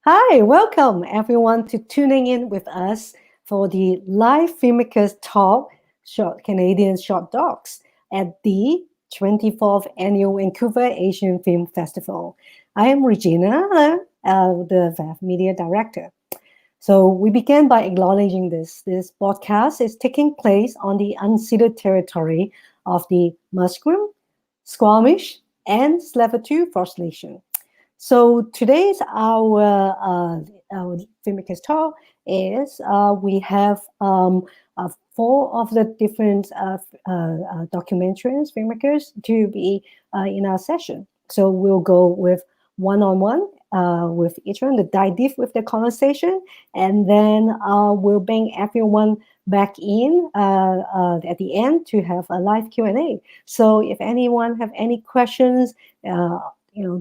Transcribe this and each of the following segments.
Hi, welcome everyone to tuning in with us for the live filmmakers talk short Canadian short docs at the 24th annual Vancouver Asian Film Festival. I am Regina, the VAF media director. So we began by acknowledging this. This podcast is taking place on the unceded territory of the Musqueam, Squamish, and Tsleil-Waututh First Nation. So today's our filmmakers talk is we have four of the different documentaries filmmakers to be in our session. So we'll go with one-on-one with each one to dive deep with the conversation, and then we'll bring everyone back in at the end to have a live Q&A. So if anyone have any questions,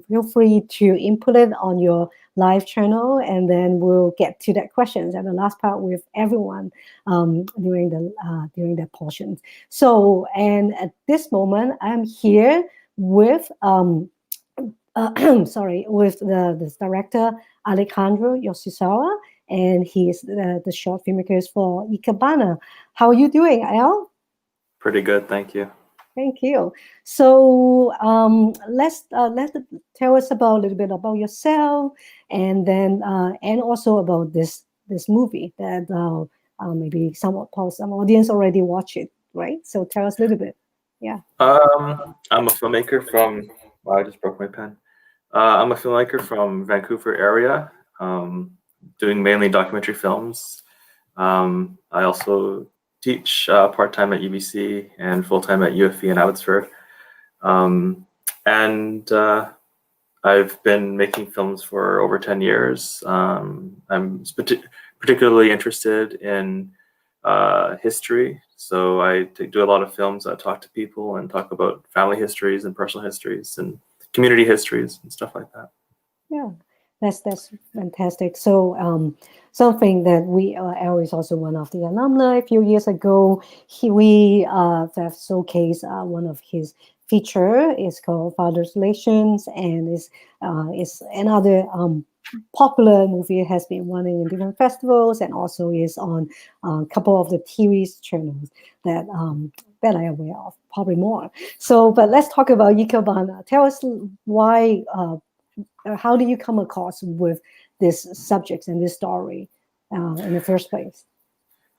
feel free to input it on your live channel, and then we'll get to that questions at the last part with everyone during that portion. So, and at this moment, I'm here with with the director Alejandro Yoshisawa, and he is the short filmmakers for Ikebana. How are you doing, Al? Pretty good, thank you. Thank you. So let's tell us about a little bit about yourself, and then and also about this movie that maybe some audience already watch it, right? So tell us a little bit. Yeah. I'm a filmmaker from. Wow, I just broke my pen. I'm a filmmaker from Vancouver area, doing mainly documentary films. I also teach part-time at UBC and full-time at UFE in Abbotsford. And I've been making films for over 10 years. I'm particularly interested in history. So I do a lot of films that talk to people and talk about family histories and personal histories and community histories and stuff like that. Yeah, that's fantastic. So something that we Al is also one of the alumni. A few years ago, we have showcased one of his feature. It's called Father's Relations, and is another popular movie. It has been running in different festivals, and also is on a couple of the TV channels that that I am aware of, probably more. So, but let's talk about Ikebana. Tell us why. How do you come across with this subject and this story in the first place?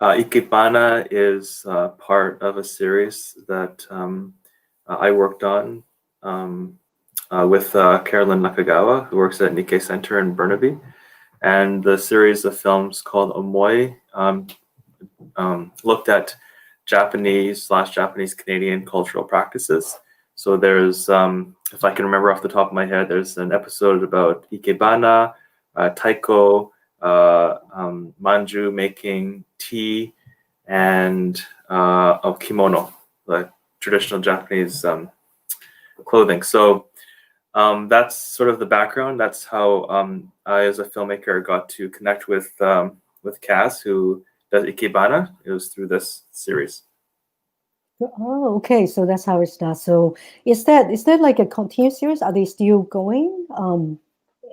Ikebana is part of a series that I worked on with Carolyn Nakagawa, who works at Nikkei Center in Burnaby. And the series of films called Omoi looked at Japanese/Japanese Canadian cultural practices. So there's, if I can remember off the top of my head, there's an episode about Ikebana, taiko, manju making, tea, and kimono, like traditional Japanese clothing. So that's sort of the background. That's how I, as a filmmaker, got to connect with Cass, who does Ikebana. It was through this series. Oh, okay. So that's how it starts. So is that like a continuous series? Are they still going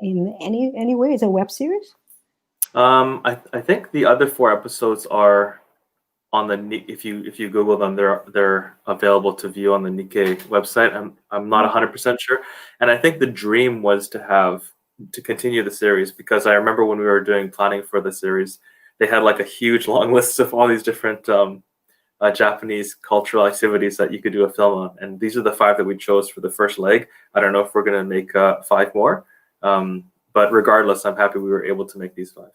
in any way? Is it a web series? I think the other 4 episodes are on the if you Google them, they're available to view on the Nikkei website. I'm not 100% sure, and I think the dream was to continue the series, because I remember when we were doing planning for the series, they had like a huge long list of all these different Japanese cultural activities that you could do a film on, and these are the 5 that we chose for the first leg. I don't know if we're going to make 5 more, but regardless, I'm happy we were able to make these 5.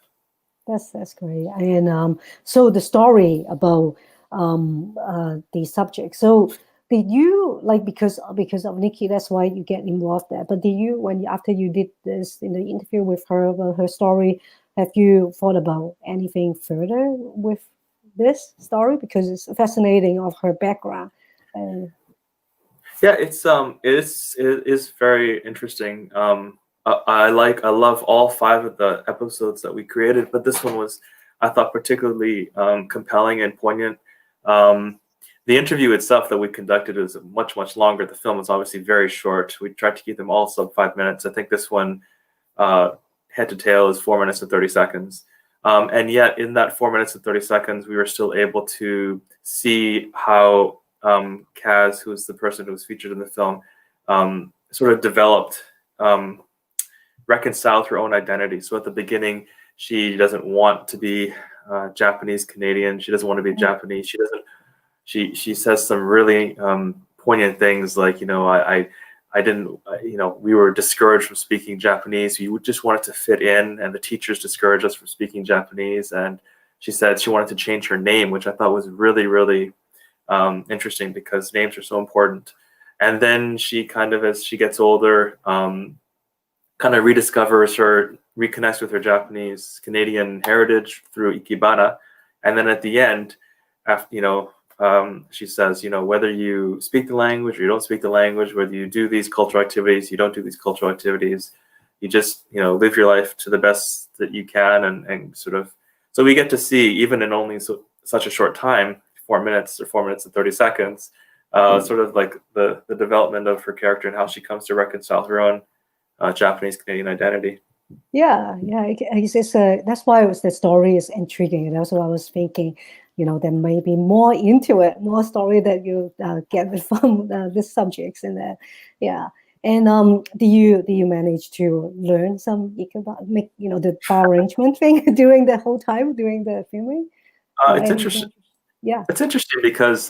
That's great. And so the story about the subject. So did you like because of Nikki? That's why you get involved there. But did you after you did this in the interview with her about her story, have you thought about anything further with this story, because it's fascinating of her background? Yeah, it is very interesting. I love all 5 of the episodes that we created, but this one was, I thought, particularly compelling and poignant. The interview itself that we conducted is much longer. The film is obviously very short. We tried to keep them all sub 5 minutes. I think this one head to tail is 4 minutes and 30 seconds. And yet in that 4 minutes and 30 seconds, we were still able to see how Kaz, who's the person who was featured in the film, sort of developed, reconciled her own identity. So at the beginning, she doesn't want to be Japanese Canadian. She doesn't want to be Japanese. She doesn't. She says some really poignant things like, I didn't, we were discouraged from speaking Japanese. We just wanted to fit in, and the teachers discouraged us from speaking Japanese. And she said she wanted to change her name, which I thought was really, really interesting, because names are so important. And then she kind of, as she gets older, kind of reconnects with her Japanese Canadian heritage through Ikebana. And then at the end, after, she says, whether you speak the language or you don't speak the language, whether you do these cultural activities, you don't do these cultural activities, you just, live your life to the best that you can. And sort of, so we get to see, even in only such a short time, 4 minutes or 4 minutes and 30 seconds, sort of like the development of her character and how she comes to reconcile her own Japanese Canadian identity. Yeah, that's why the story is intriguing. And that's what I was thinking. There may be more into it, more story that you get from these subjects in there. Yeah. And do you manage to learn some make the bar arrangement thing during the whole time during the filming? It's interesting. Yeah. It's interesting because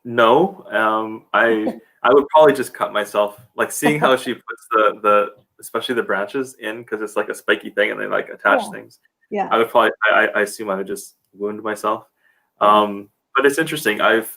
no, I would probably just cut myself. Like seeing how she puts the especially the branches in, because it's like a spiky thing and they like attach things. Yeah. I would probably I assume I would just wound myself. But it's interesting. I've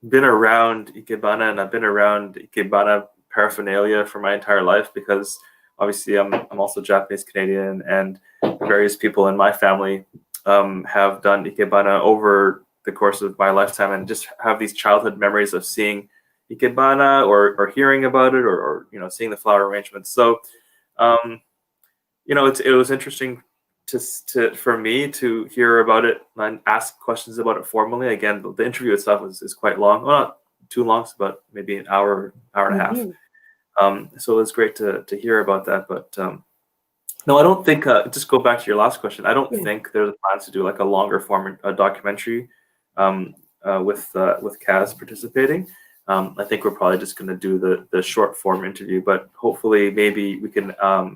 been around Ikebana, and I've been around Ikebana paraphernalia for my entire life, because obviously I'm also Japanese Canadian, and various people in my family have done Ikebana over the course of my lifetime, and just have these childhood memories of seeing Ikebana or hearing about it, or seeing the flower arrangements. So it was interesting for me to hear about it and ask questions about it formally. Again, the interview itself is quite long. Well, not too long, but maybe an hour and a half. So it was great to hear about that. But no, I don't think. Just go back to your last question. I don't think there's a plan to do like a longer form documentary with Kaz participating. I think we're probably just going to do the short form interview, but hopefully maybe we can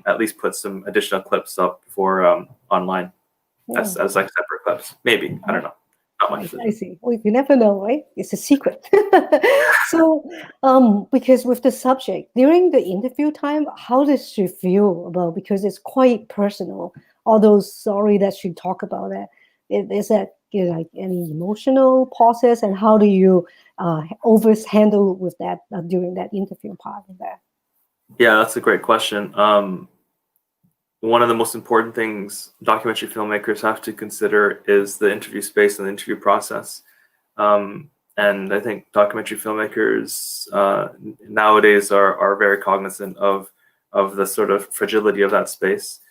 at least put some additional clips up for online as like separate clips. Maybe, I don't know. Not much. I see. Well, you never know, right? It's a secret. So, because with the subject during the interview time, how does she feel about? Because it's quite personal. All those story that she talk about it. Is that like any emotional process, and how do you handle with that during that interview part of that? Yeah, that's a great question. One of the most important things documentary filmmakers have to consider is the interview space and the interview process. And I think documentary filmmakers nowadays are very cognizant of the sort of fragility of that space.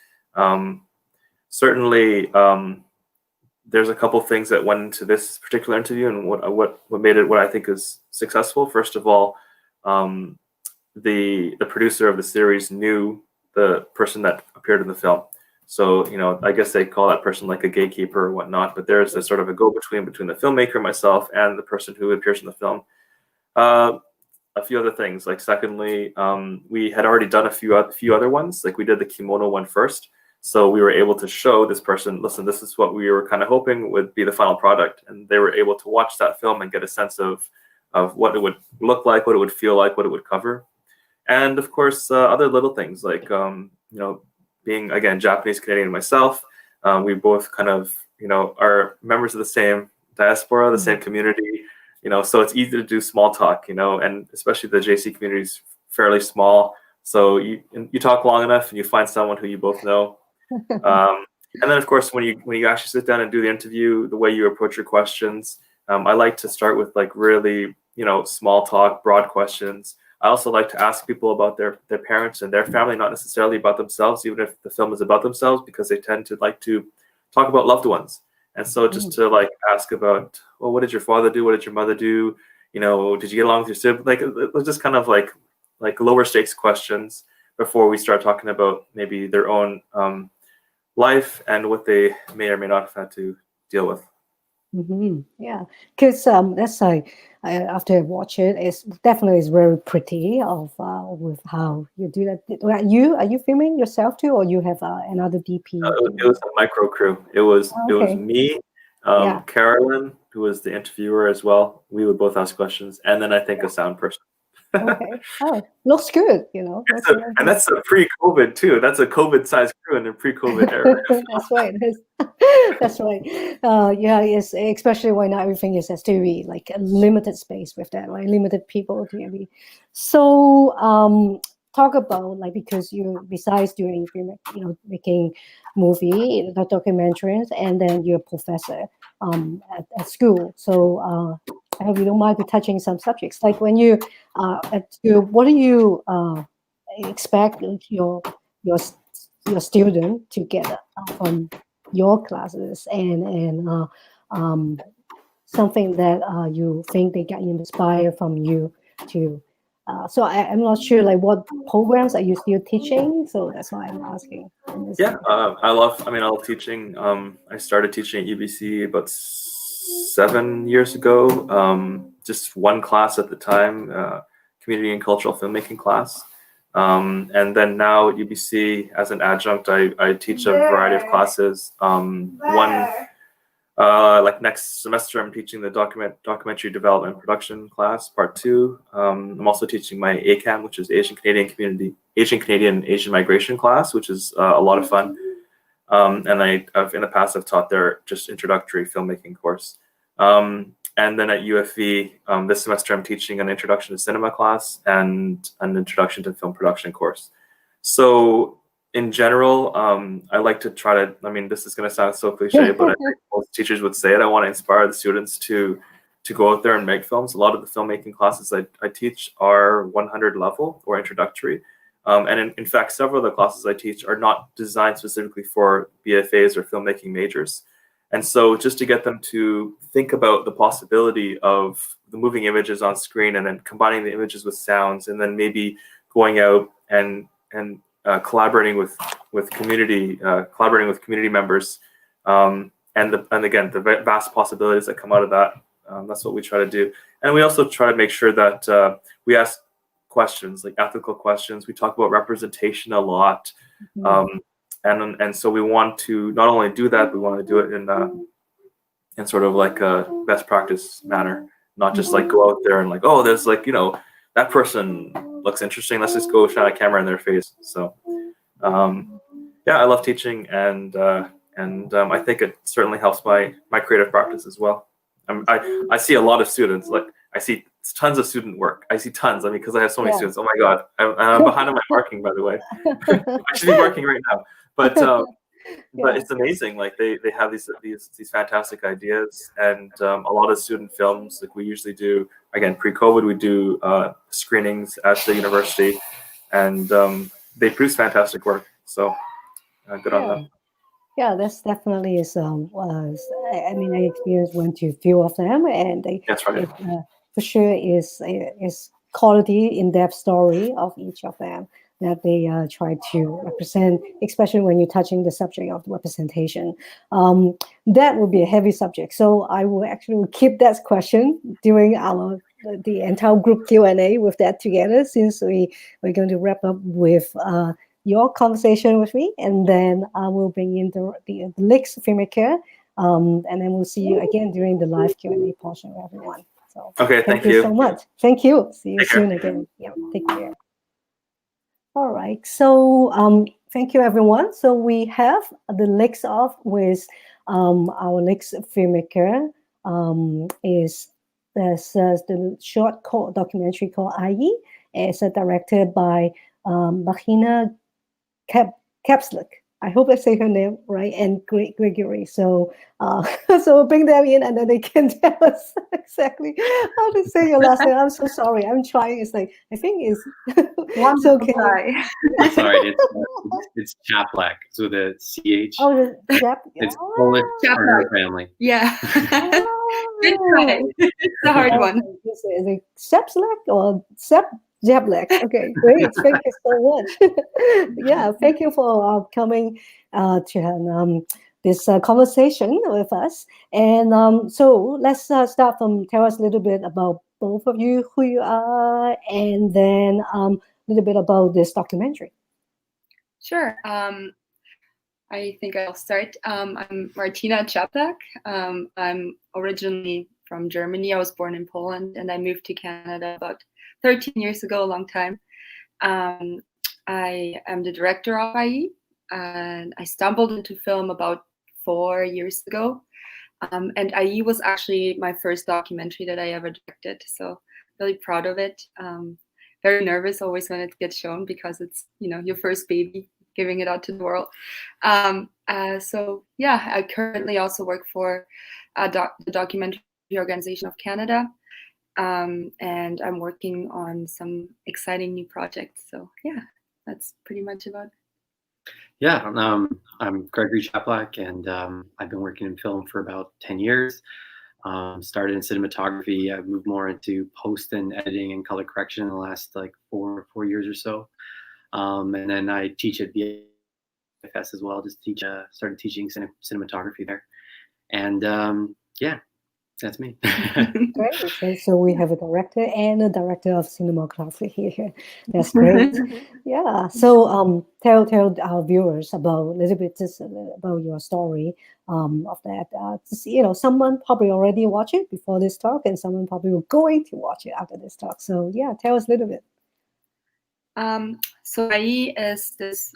Certainly, there's a couple things that went into this particular interview, and what made it what I think is successful. First of all, the producer of the series knew the person that appeared in the film. So, I guess they call that person like a gatekeeper or whatnot, but there's a sort of a go-between between the filmmaker, myself, and the person who appears in the film. A few other things, like secondly, we had already done a few other ones. Like we did the kimono one first. So we were able to show this person, listen, this is what we were kind of hoping would be the final product. And they were able to watch that film and get a sense of what it would look like, what it would feel like, what it would cover. And of course, other little things like, being, again, Japanese Canadian myself, we both kind of, are members of the same diaspora, the same community, so it's easy to do small talk, and especially the JC community is fairly small. So you talk long enough and you find someone who you both know. And then, of course, when you actually sit down and do the interview, the way you approach your questions, I like to start with like really, small talk, broad questions. I also like to ask people about their parents and their family, not necessarily about themselves, even if the film is about themselves, because they tend to like to talk about loved ones. And so just to like ask about, well, what did your father do? What did your mother do? Did you get along with your sibling? Like, it was just kind of like lower stakes questions. before we start talking about maybe their own life and what they may or may not have had to deal with. Yeah, because that's like after I watch it, it's definitely is very pretty of with how you do that. Are you filming yourself too, or you have another DP It doing? was a micro crew. It was Oh, it was okay, me, yeah, Carolyn, who was the interviewer as well. We would both ask questions, and then I think yeah, a sound person. okay. Oh, looks good. Looks really And good. that's a pre-COVID too. That's a COVID-sized crew in a pre-COVID era. That's right. That's right. Yeah, yes, especially when everything is has to be like a limited space with that, right? Limited people to be. So, talk about like because you besides doing film, making movie, documentaries, and then you're a professor at school. So, I hope you don't mind to touching some subjects like when you at your what do you expect your your student to get from your classes and um, something that you think they get inspired from you to so I'm not sure like what programs are you still teaching, so that's why I'm asking in this Yeah, case. I love teaching. I started teaching at UBC about 7 years ago. Just one class at the time, community and cultural filmmaking class. And then now at UBC as an adjunct, I teach a variety of classes. One like next semester, I'm teaching the documentary development and production class, part 2. I'm also teaching my ACAM, which is Asian Canadian Asian migration class, which is a lot of fun. And I've in the past I've taught their just introductory filmmaking course. And then at UFV this semester, I'm teaching an introduction to cinema class and an introduction to film production course. So in general, I like to try to, I mean, this is going to sound so cliche, but I think most teachers would say it. I want to inspire the students to go out there and make films. A lot of the filmmaking classes I teach are 100 level or introductory. And in fact, several of the classes I teach are not designed specifically for BFAs or filmmaking majors. And so just to get them to think about the possibility of the moving images on screen and then combining the images with sounds and then maybe going out and collaborating with community members, and again the vast possibilities that come out of that. That's what we try to do, and we also try to make sure that we ask questions like ethical questions. We talk about representation a lot, and so we want to not only do that, we want to do it in sort of like a best practice manner, not just like go out there and like, oh, there's like that person looks interesting, let's just go shine a camera in their face. So yeah, I love teaching, and I think it certainly helps my creative practice as well. I see a lot of students, like I see tons of student work. I see tons. I mean, because I have so many students. Oh my god, I'm behind on my marking, by the way. I should be marking right now, but it's amazing. Like they have these fantastic ideas, and a lot of student films. Like we usually do again pre-COVID, we do screenings at the university, and they produce fantastic work. So good on them. Yeah, that's definitely is. I mean, I experienced went to few of them, and That's right. it for sure is quality in-depth story of each of them that they try to represent, especially when you're touching the subject of representation. That would be a heavy subject, so I will actually keep that question during the entire group Q&A with that together, since we're going to wrap up with your conversation with me, and then I will bring in the next filmmaker, and then we'll see you again during the live Q&A portion, everyone. So okay, thank you so much. Thank you. See you Take soon care. again. Yeah, take care. All right. So thank you, everyone. So we have the next off with our next filmmaker is the short documentary called Ayi. It's directed by Mahina Capslick. I hope I say her name right, and Gregory. So, so we'll bring them in, and then they can tell us exactly how to say your last name. I'm so sorry. I'm trying. It's like I think it's so. Can you? Sorry, it's Chaplak. So the CH. Oh, the Jap. It's Polish for her family. Yeah. Good try. It's a hard one. Is it Sepslek or Sep? Jablek. Okay, great. Thank you so much. Yeah, thank you for coming to this conversation with us. And so let's start from tell us a little bit about both of you, who you are, and then a little bit about this documentary. Sure. I think I'll start. I'm Martina Czaplak. I'm originally from Germany. I was born in Poland, and I moved to Canada about 13 years ago, a long time. I am the director of IE, and I stumbled into film about 4 years ago. And IE was actually my first documentary that I ever directed, so really proud of it. Very nervous always when it gets shown because it's your first baby, giving it out to the world. So yeah, I currently also work for the Documentary Organization of Canada, and I'm working on some exciting new projects. So yeah, that's pretty much about it. Yeah, I'm Gregory Czaplak, and I've been working in film for about 10 years. Started in cinematography. I've moved more into post and editing and color correction in the last like four years or so. And then I teach at VFS as well. Just started teaching cinematography there. And yeah, that's me. Great. So we have a director and a director of cinematography here. That's great. Yeah. So tell our viewers about a little bit about your story of that. Someone probably already watched it before this talk, and someone probably will going to watch it after this talk. So yeah, tell us a little bit. So IE is this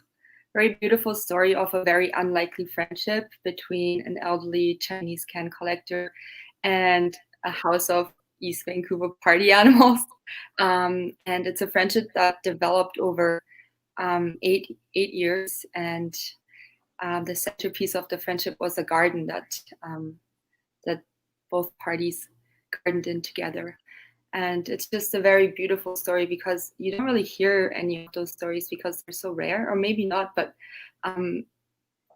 very beautiful story of a very unlikely friendship between an elderly Chinese can collector and a house of East Vancouver party animals. And it's a friendship that developed over 8 years. And the centerpiece of the friendship was a garden that both parties gardened in together. And it's just a very beautiful story because you don't really hear any of those stories because they're so rare, or maybe not. But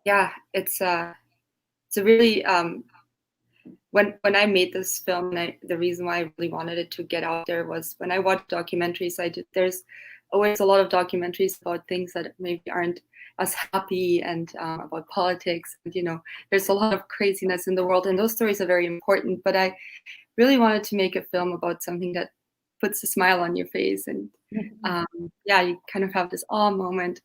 yeah, it's a really when I made this film, the reason why I really wanted it to get out there was when I watch documentaries. There's always a lot of documentaries about things that maybe aren't as happy and about politics. And there's a lot of craziness in the world, and those stories are very important. But I really wanted to make a film about something that puts a smile on your face, and yeah, you kind of have this awe moment.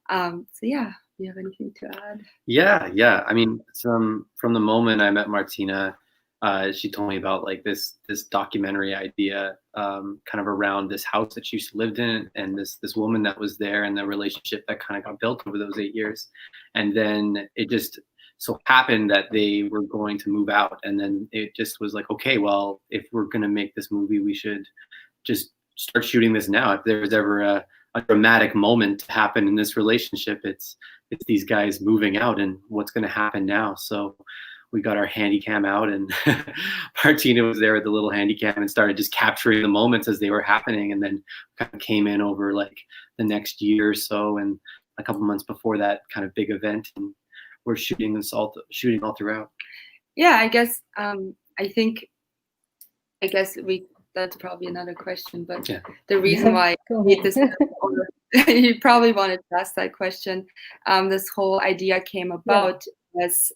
So yeah, do you have anything to add? Yeah. I mean, from the moment I met Martina, she told me about like this documentary idea, kind of around this house that she used to live in, and this woman that was there, and the relationship that kind of got built over those 8 years, and then it just so happened that they were going to move out, and then it just was like, okay, well, if we're going to make this movie, we should just start shooting this now. If there's ever a dramatic moment to happen in this relationship, it's these guys moving out, and what's going to happen now. So we got our handy cam out, and Martina was there with the little handy cam and started just capturing the moments as they were happening, and then kind of came in over like the next year or so, and a couple months before that kind of big event, and we're shooting all throughout. Yeah, I guess that's probably another question, but yeah. The reason why I made this, you probably wanted to ask that question. This whole idea came about as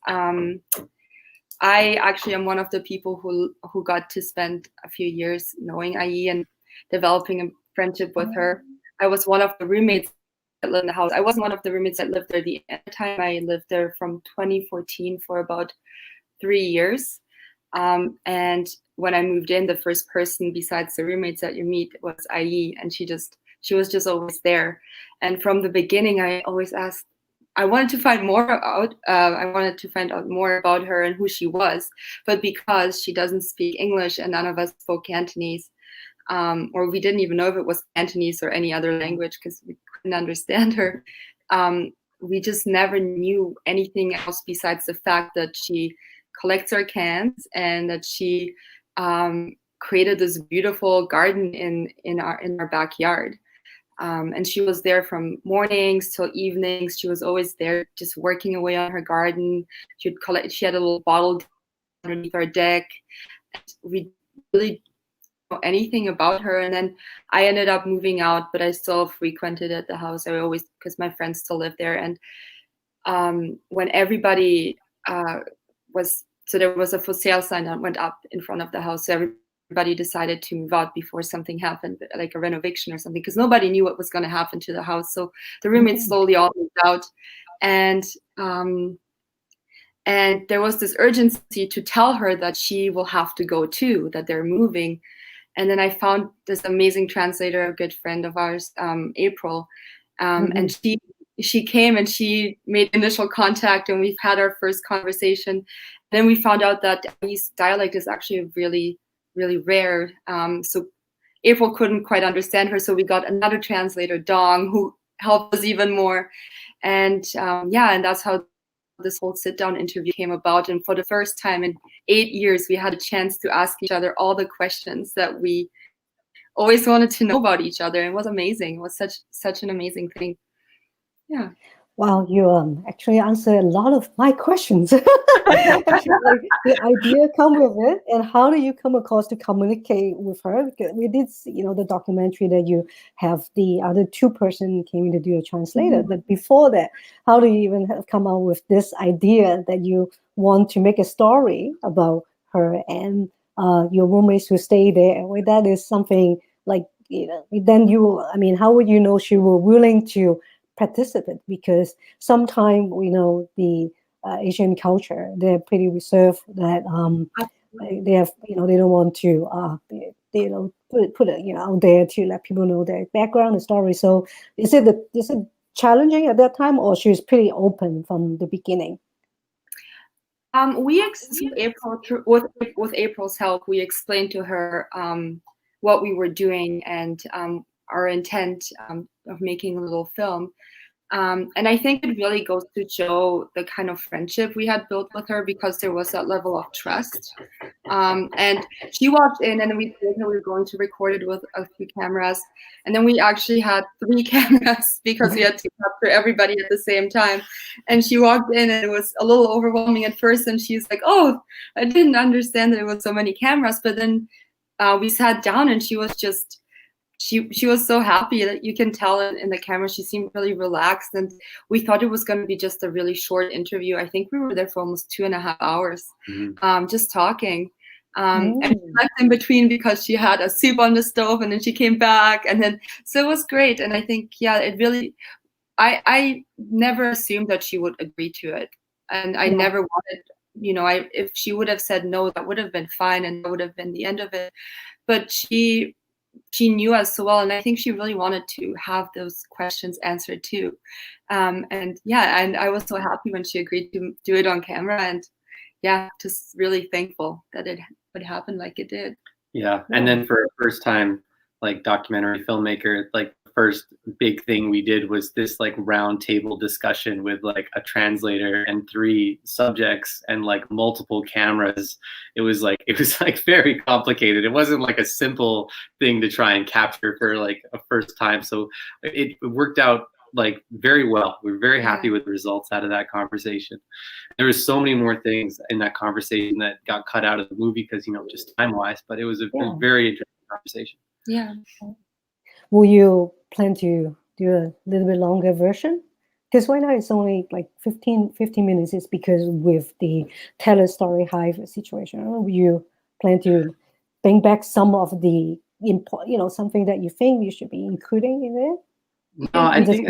I actually am one of the people who got to spend a few years knowing IE and developing a friendship with her. I was one of the roommates that lived in the house. I wasn't one of the roommates that lived there the entire time. I lived there from 2014 for about 3 years. And when I moved in, the first person besides the roommates that you meet was IE, and she was just always there. And from the beginning, I always asked, I wanted to find more out. I wanted to find out more about her and who she was, but because she doesn't speak English and none of us spoke Cantonese, or we didn't even know if it was Cantonese or any other language because we couldn't understand her. We just never knew anything else besides the fact that she collects our cans and that she created this beautiful garden in our backyard. And she was there from mornings till evenings. She was always there just working away on her garden. She had a little bottle underneath our deck. We really anything about her. And then I ended up moving out, but I still frequented at the house. I always, because my friends still live there. And when everybody there was a for sale sign that went up in front of the house. So everybody decided to move out before something happened, like a renovation or something, because nobody knew what was going to happen to the house. So the roommates slowly all moved out. And there was this urgency to tell her that she will have to go too, that they're moving. And then I found this amazing translator, a good friend of ours, April, and she came and she made initial contact, and we've had our first conversation. Then we found out that Chinese dialect is actually really, really rare. So April couldn't quite understand her, so we got another translator, Dong, who helped us even more. And and that's how this whole sit-down interview came about. And for the first time in 8 years, we had a chance to ask each other all the questions that we always wanted to know about each other. It was amazing. It was such an amazing thing. Yeah. Wow, you actually answered a lot of my questions. Actually, like, the idea come with it, and how do you come across to communicate with her? Because we did see, the documentary that you have the other two person came to do a translator. But before that, how do you even have come up with this idea that you want to make a story about her and your roommates who stay there? Well, that is something like, then how would you know she were willing to participate? Because sometimes we know the Asian culture, they're pretty reserved, that they have, they don't want to put it out there to let people know their background and story. So is it challenging at that time, or she was pretty open from the beginning? With April's help, we explained to her what we were doing and our intent of making a little film. And I think it really goes to show the kind of friendship we had built with her, because there was that level of trust. And she walked in, and we told her we were going to record it with a few cameras. And then we actually had 3 cameras because we had to capture everybody at the same time. And she walked in, and it was a little overwhelming at first. And she's like, "Oh, I didn't understand that there was so many cameras." But then we sat down, and she was just, she was so happy, that you can tell in the camera. She seemed really relaxed, and we thought it was going to be just a really short interview. I think we were there for almost 2.5 hours, just talking. And she left in between because she had a soup on the stove, and then she came back, and then so it was great. And I think, it really, I never assumed that she would agree to it, and I never wanted, if she would have said no, that would have been fine, and that would have been the end of it. But she knew us so well, and I think she really wanted to have those questions answered too. And I was so happy when she agreed to do it on camera, and just really thankful that it would happen like it did. And then for a first time like documentary filmmaker, like the first big thing we did was this like round table discussion with like a translator and 3 subjects and like multiple cameras. It was like very complicated. It wasn't like a simple thing to try and capture for like a first time. So it worked out like very well. We were very happy with the results out of that conversation. There was so many more things in that conversation that got cut out of the movie because, just time wise, but it was a very interesting conversation. Yeah. Will you plan to do a little bit longer version? Because right now it's only like 15 minutes. It's because with the Tell a Story Hive situation, will you plan to bring back some of the something that you think you should be including in it? No, I think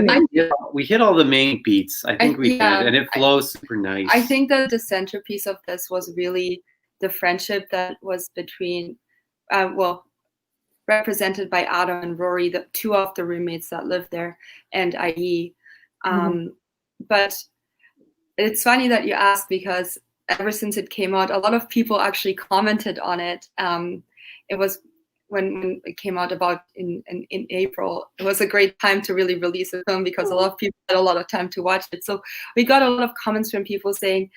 we hit all the main beats. I think we did, and it flows super nice. I think that the centerpiece of this was really the friendship that was between, represented by Adam and Rory, the 2 of the roommates that lived there, and IE. But it's funny that you asked, because ever since it came out, a lot of people actually commented on it. It was when it came out about in April. It was a great time to really release a film because a lot of people had a lot of time to watch it. So we got a lot of comments from people saying,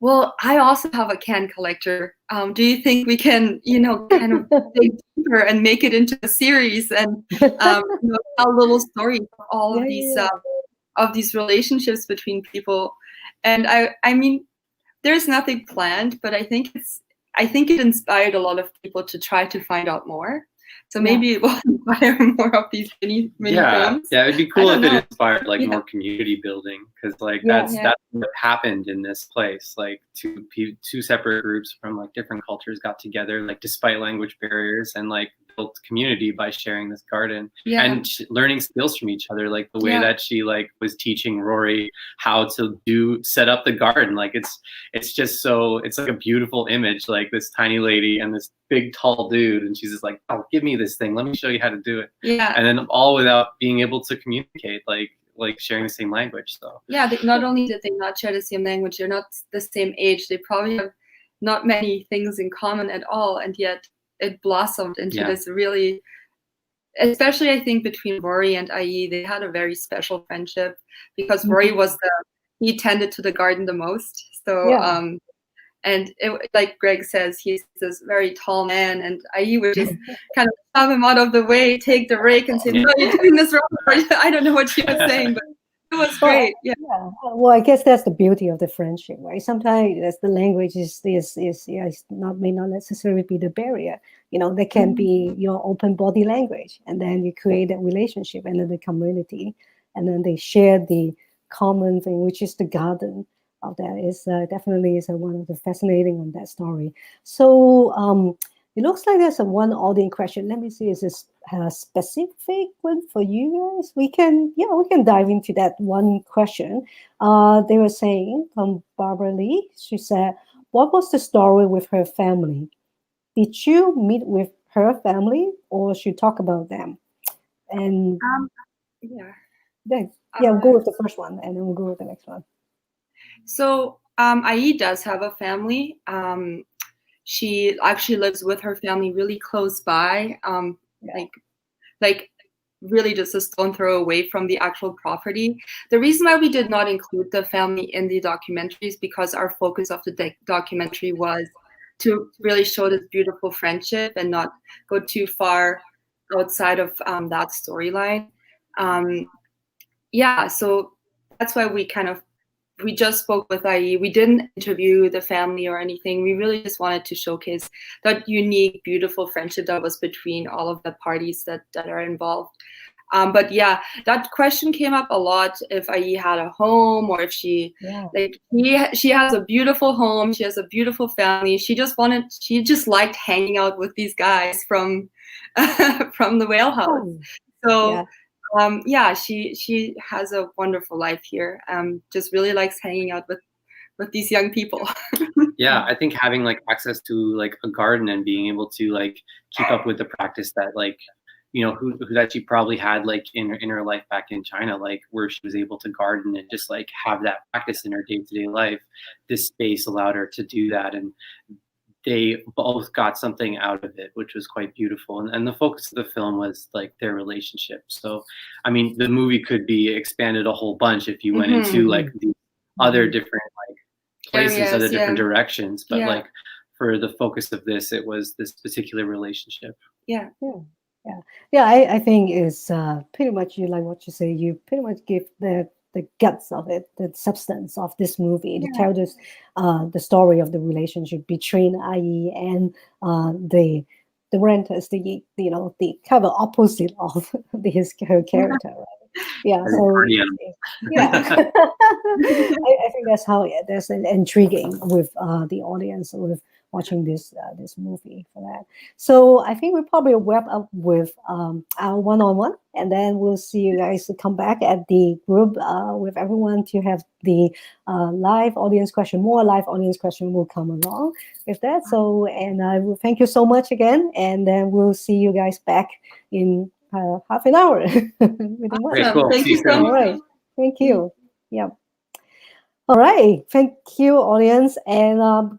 "Well, I also have a can collector. Do you think we can, kind of dig deeper and make it into a series and tell little stories of all of these relationships between people?" And I mean, there's nothing planned, but I think I think it inspired a lot of people to try to find out more. So maybe it will inspire more of these mini films. Yeah, it'd be cool if it inspired like more community building, because like that's what happened in this place. Like two separate groups from like different cultures got together, like despite language barriers, and like built community by sharing this garden and learning skills from each other. Like the way that she like was teaching Rory how to set up the garden. Like it's just so, it's like a beautiful image, like this tiny lady and this big tall dude, and she's just like, oh, give me this thing, let me show you how to do it. And then all without being able to communicate, like sharing the same language. So not only did they not share the same language, they're not the same age, they probably have not many things in common at all, and yet it blossomed into this really, especially I think between Rory and Ai, they had a very special friendship, because Rory he tended to the garden the most. So and it, like Greg says, he's this very tall man, and Ai would just kind of shove him out of the way, take the rake, and say, "No, you're doing this wrong." I don't know what she was saying, but it was great. Well, I guess that's the beauty of the friendship, right? Sometimes the language may not necessarily be the barrier. You know, there can be your open body language, and then you create a relationship, and then the community, and then they share the common thing, which is the garden. Of that is definitely one of the fascinating on that story. So it looks like there's one audience question. Let me see, is this a specific one for you guys? We can dive into that one question. They were saying from Barbara Lee, she said, what was the story with her family? Did you meet with her family, or should talk about them? And we'll go with the first one, and then we'll go with the next one. So Ai does have a family. She actually lives with her family really close by, like really just a stone throw away from the actual property. The reason why we did not include the family in the documentary is because our focus of the documentary was to really show this beautiful friendship and not go too far outside of that storyline. So that's why we just spoke with Ai. We didn't interview the family or anything. We really just wanted to showcase that unique, beautiful friendship that was between all of the parties that are involved. But that question came up a lot, if Ai had a home, or if she she has a beautiful home, she has a beautiful family. She just liked hanging out with these guys from from the whale house. So she has a wonderful life here. Just really likes hanging out with these young people. I think having like access to like a garden and being able to like keep up with the practice that like, you know, who that she probably had like in her life back in China, like where she was able to garden and just like have that practice in her day-to-day life. This space allowed her to do that, and they both got something out of it, which was quite beautiful. And the focus of the film was like their relationship. So, I mean, the movie could be expanded a whole bunch if you went into like the other different like places, other different directions. But like for the focus of this, it was this particular relationship. I think it's pretty much, you like what you say, you pretty much give the guts of it, the substance of this movie, to tell this the story of the relationship between Ai and the renters, the kind of opposite of her character, right? So I think that's how that's intriguing with the audience with watching this movie for that. So I think we'll probably wrap up with our one-on-one, and then we'll see you guys come back at the group with everyone to have the live audience question. More live audience question will come along with that. So, and I will thank you so much again, and then we'll see you guys back in half an hour. Cool. Thank you so much. All right. Thank you. Yeah. All right. Thank you, audience, and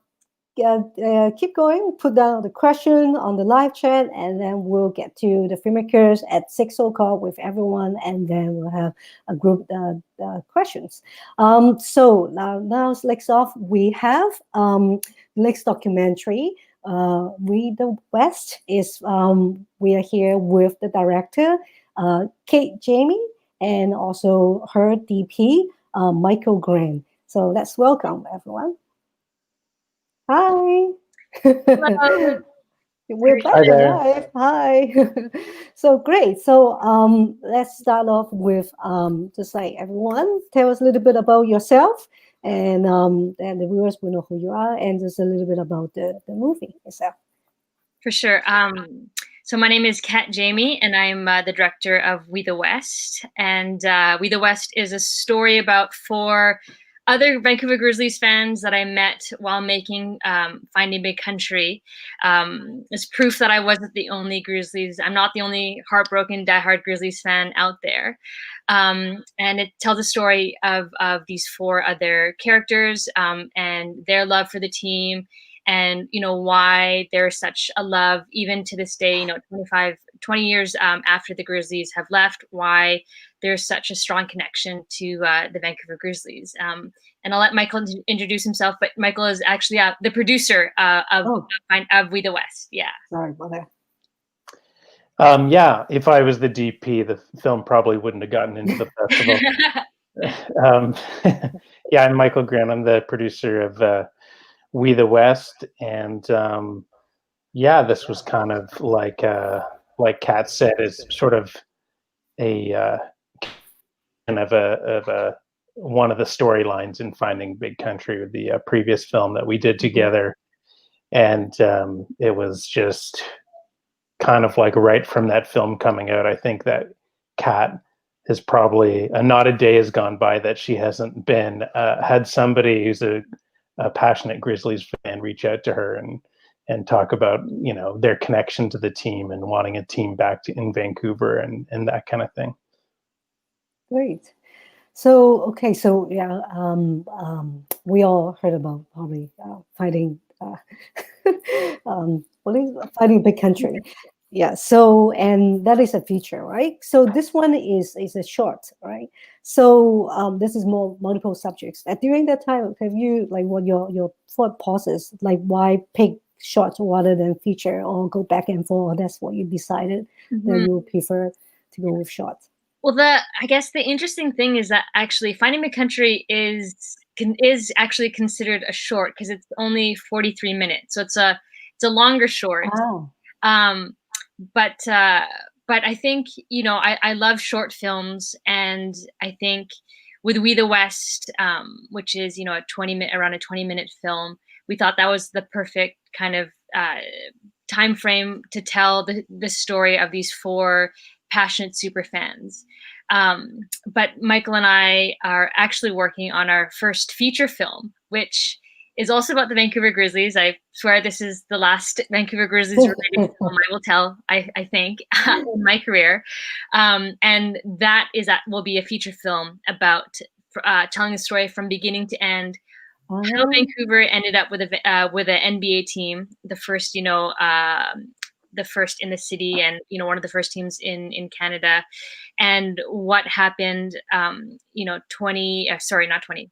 keep going. Put down the question on the live chat, and then we'll get to the filmmakers at 6 o'clock with everyone, and then we'll have a group questions. So now next off, we have next documentary. We the West is we are here with the director Kate Jamie, and also her DP Michael Grant. So let's welcome everyone. Hi. Hello. We're back Hi there. live. Hi. So great. So let's start off with just like everyone, tell us a little bit about yourself, and the viewers will know who you are, and just a little bit about the movie itself. For sure. So my name is Kat Jamie, and I'm the director of We the West. And We the West is a story about 4 other Vancouver Grizzlies fans that I met while making Finding Big Country. It's proof that I wasn't the only Grizzlies. I'm not the only heartbroken, diehard Grizzlies fan out there. And it tells a story of these 4 other characters and their love for the team, and why there's such a love even to this day, 20 years after the Grizzlies have left, why there's such a strong connection to the Vancouver Grizzlies. And I'll let Michael introduce himself, but Michael is actually the producer of We the West. Yeah. Sorry about that. Yeah, if I was the DP, the film probably wouldn't have gotten into the festival. Yeah, I'm Michael Graham. I'm the producer of We the West, and yeah, this was kind of like Kat said, is sort of a kind of a one of the storylines in Finding Big Country, with the previous film that we did together, and it was just kind of like right from that film coming out. I think that Kat has probably not a day has gone by that she hasn't been had somebody who's a passionate Grizzlies fan reach out to her and talk about their connection to the team and wanting a team back in Vancouver and that kind of thing. Great. So okay, so yeah, we all heard about probably fighting Fighting Big Country. Yeah, so and that is a feature, right? So this one is a short, right? So this is more multiple subjects. During that time, have you like what your thought process, like why pick short rather than feature, or go back and forth? That's what you decided that you prefer to go with short. Well, I guess the interesting thing is that actually Finding Big Country is actually considered a short because it's only 43 minutes, so it's a longer short. Wow. But I think I love short films, and I think with We the West, which is around a 20-minute film, we thought that was the perfect kind of time frame to tell the story of these 4 passionate super fans. But Michael and I are actually working on our first feature film, which is also about the Vancouver Grizzlies. I swear this is the last Vancouver Grizzlies related film I will tell, I think, in my career. And that will be a feature film about telling the story from beginning to end, how Vancouver ended up with an NBA team, the first, the first in the city, and one of the first teams in Canada, and what happened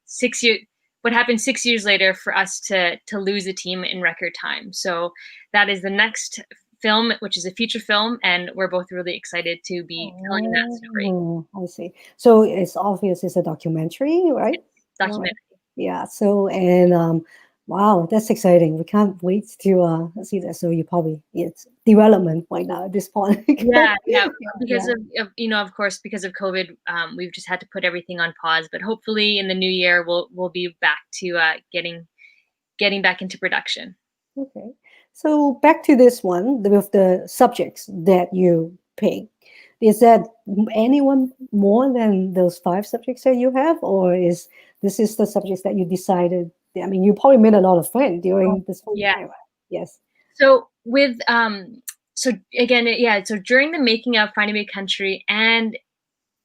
6 years, what happened 6 years later for us to lose a team in record time. So that is the next film, which is a feature film, and we're both really excited to be telling that story. I see. So it's obvious it's a documentary, right? Documentary. Yeah. So and wow, that's exciting. We can't wait to see that. So it's development right now at this point. yeah. Because of course, because of COVID, we've just had to put everything on pause. But hopefully, in the new year, we'll be back to getting back into production. Okay. So back to this one with the subjects that you pick. Is that anyone more than those 5 subjects that you have, or is this the subjects that you decided? I mean, you probably made a lot of friends during this whole time. Yes. So with so during the making of Finding Big Country and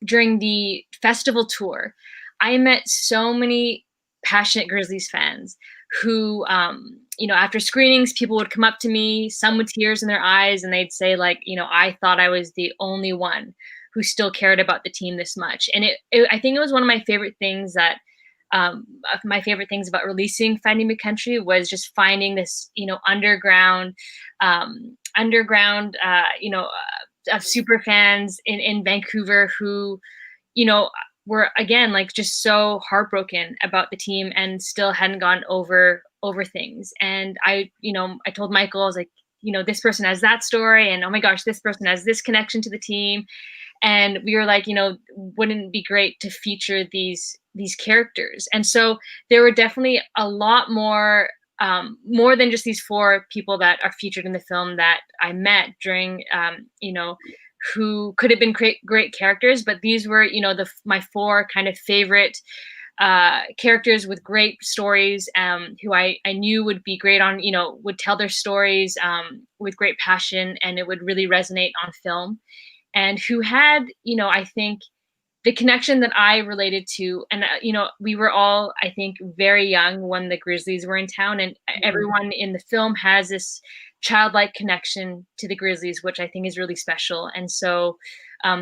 during the festival tour, I met so many passionate Grizzlies fans who after screenings, people would come up to me, some with tears in their eyes, and they'd say I thought I was the only one who still cared about the team this much. And I think it was one of my favorite things about releasing Finding Big Country was just finding this underground of super fans in Vancouver who were again just so heartbroken about the team and still hadn't gotten over over things. And I told Michael, I was like, this person has that story, and oh my gosh, this person has this connection to the team. And we were like, wouldn't it be great to feature these characters? And so there were definitely a lot more than just these 4 people that are featured in the film that I met during, who could have been great characters, but these were, my 4 kind of favorite characters with great stories, who I knew would be great on, would tell their stories with great passion, and it would really resonate on film, and who had, I think, the connection that I related to. And, we were all, I think, very young when the Grizzlies were in town, and everyone in the film has this childlike connection to the Grizzlies, which I think is really special. And so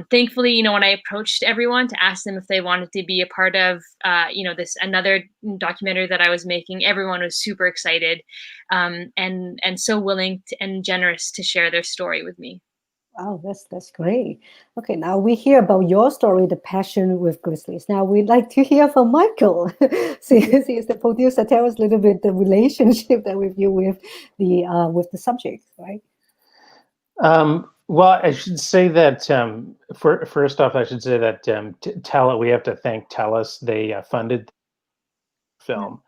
thankfully, when I approached everyone to ask them if they wanted to be a part of, this another documentary that I was making, everyone was super excited, and so willing and generous to share their story with me. Oh, that's great. Okay, now we hear about your story, the passion with Grizzlies. Now we'd like to hear from Michael. Since he's the producer, tell us a little bit the relationship that with you with the subject, right? Well, I should say that first off, I should say that we have to thank TELUS. They funded the film,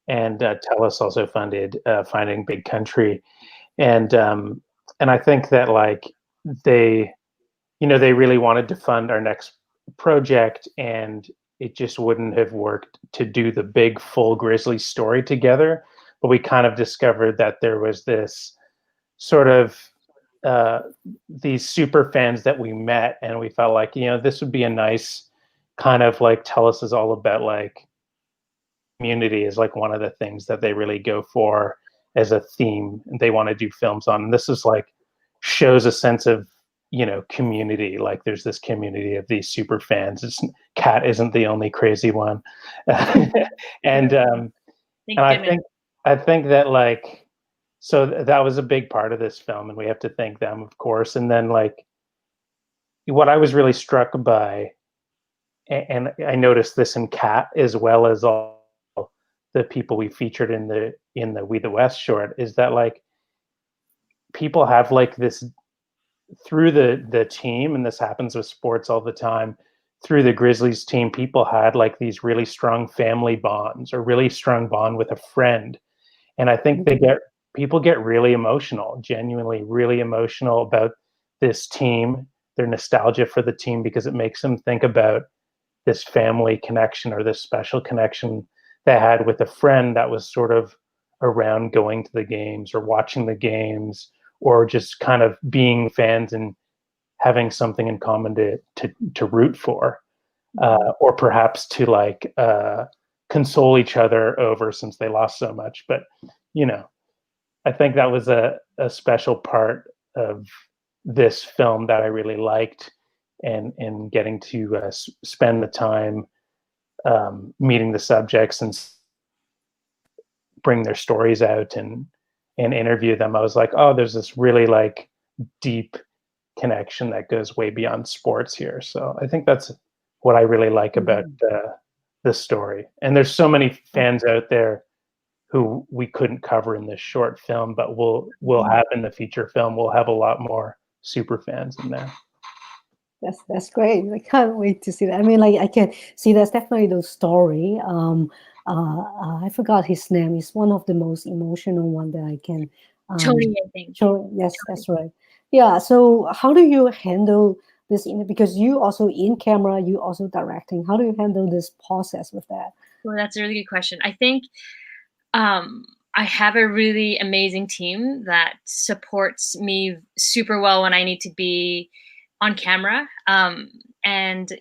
and TELUS also funded Finding Big Country, and I think that they really wanted to fund our next project, and it just wouldn't have worked to do the big full Grizzly story together. But we kind of discovered that there was this sort of these super fans that we met, and we felt like, this would be a nice kind of TELUS is all about community is one of the things that they really go for as a theme, and they want to do films on. And this is shows a sense of community. There's this community of these super fans. Kat isn't the only crazy one. And I think that so that was a big part of this film, and we have to thank them, of course. And then what I was really struck by, and I noticed this in Kat as well as all the people we featured in the We the West short, is that people have this through the team, and this happens with sports all the time. Through the Grizzlies team, people had these really strong family bonds, or really strong bond with a friend. And I think people get really emotional, genuinely really emotional about this team, their nostalgia for the team, because it makes them think about this family connection, or this special connection they had with a friend that was sort of around going to the games or watching the games, or just kind of being fans and having something in common to root for, or perhaps to console each other over, since they lost so much. But I think that was a special part of this film that I really liked, and getting to spend the time meeting the subjects and bring their stories out and interview them. I was like, oh, there's this really deep connection that goes way beyond sports here. So I think that's what I really like about this story. And there's so many fans out there who we couldn't cover in this short film, but we'll have in the feature film. We'll have a lot more super fans in there. That's great. I can't wait to see that. I mean, I can see that's definitely the story. I forgot his name. He's one of the most emotional one that I can. Tony, I think. Yes, Tony. That's right. Yeah. So how do you handle this? Because you also in camera, you also directing. How do you handle this process with that? Well, that's a really good question. I think I have a really amazing team that supports me super well when I need to be on camera. And,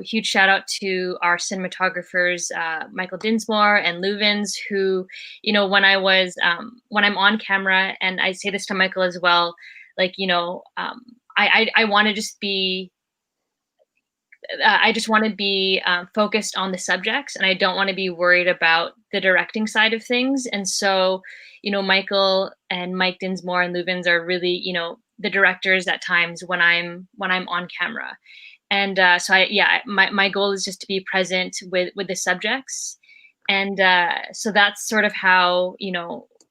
huge shout out to our cinematographers, Michael Dinsmore and Luvens, who, when I'm on camera, and I say this to Michael as well, I want to just be, focused on the subjects, and I don't want to be worried about the directing side of things. And so, Michael and Mike Dinsmore and Luvens are really, the directors at times when I'm on camera. And so my goal is just to be present with the subjects, And so that's sort of how,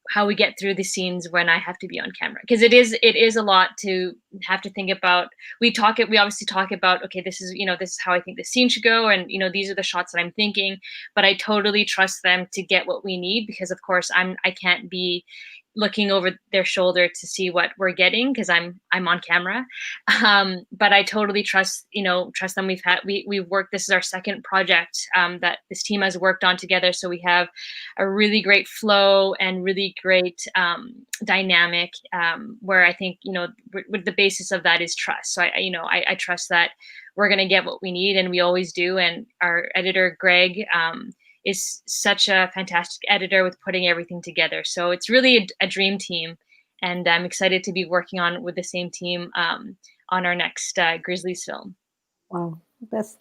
how we get through the scenes when I have to be on camera, because it is a lot to have to think about. We obviously talk about, okay, this is how I think the scene should go, and these are the shots that I'm thinking, but I totally trust them to get what we need, because of course I can't be looking over their shoulder to see what we're getting, because I'm on camera. But I totally trust them. We've worked, this is our second project that this team has worked on together, so we have a really great flow and really great dynamic, where I think with the basis of that is trust. So I trust that we're going to get what we need, and we always do. And our editor Greg is such a fantastic editor with putting everything together. So it's really a dream team, and I'm excited to be working on with the same team on our next Grizzlies film. Wow, that's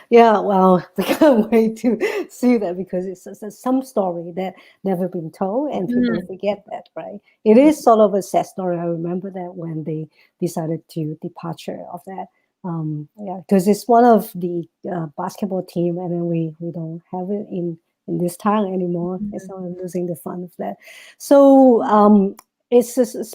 yeah. Well, we can't wait to see that, because it's some story that never been told, and people forget that, right? It is sort of a sad story. I remember that when they decided to departure of that. Yeah, because it's one of the basketball team, and then we don't have it in this town anymore. And so I'm losing the fun of that. So it's a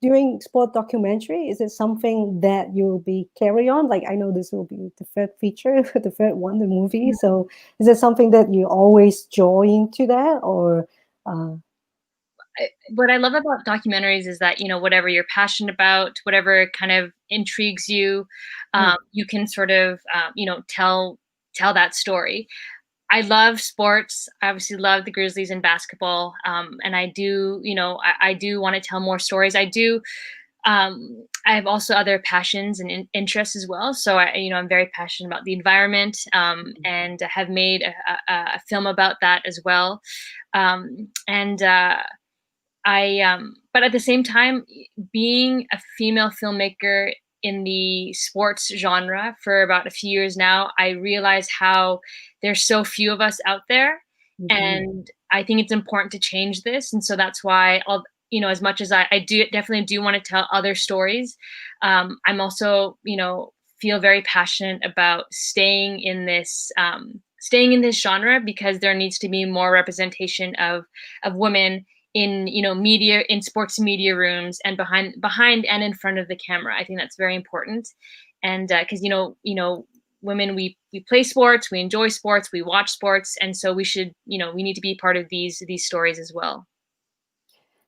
doing sport documentary. Is it something that you'll be carry on? Like, I know this will be the third feature, the third one, the movie. So is it something that you always join to that, or? What I love about documentaries is that, whatever you're passionate about, whatever kind of intrigues you, you can sort of, tell that story. I love sports. I obviously love the Grizzlies and basketball. And I do, I do want to tell more stories. I do. I have also other passions and interests as well. So I'm very passionate about the environment, and have made a film about that as well. But at the same time, being a female filmmaker in the sports genre for about a few years now, I realize how there's so few of us out there. And I think it's important to change this. And so that's why as much as I definitely do want to tell other stories, I'm also, feel very passionate about staying in this genre, because there needs to be more representation of women in media, in sports media rooms, and behind and in front of the camera. I think that's very important. And because women, we play sports, we enjoy sports, we watch sports, and so we should we need to be part of these stories as well.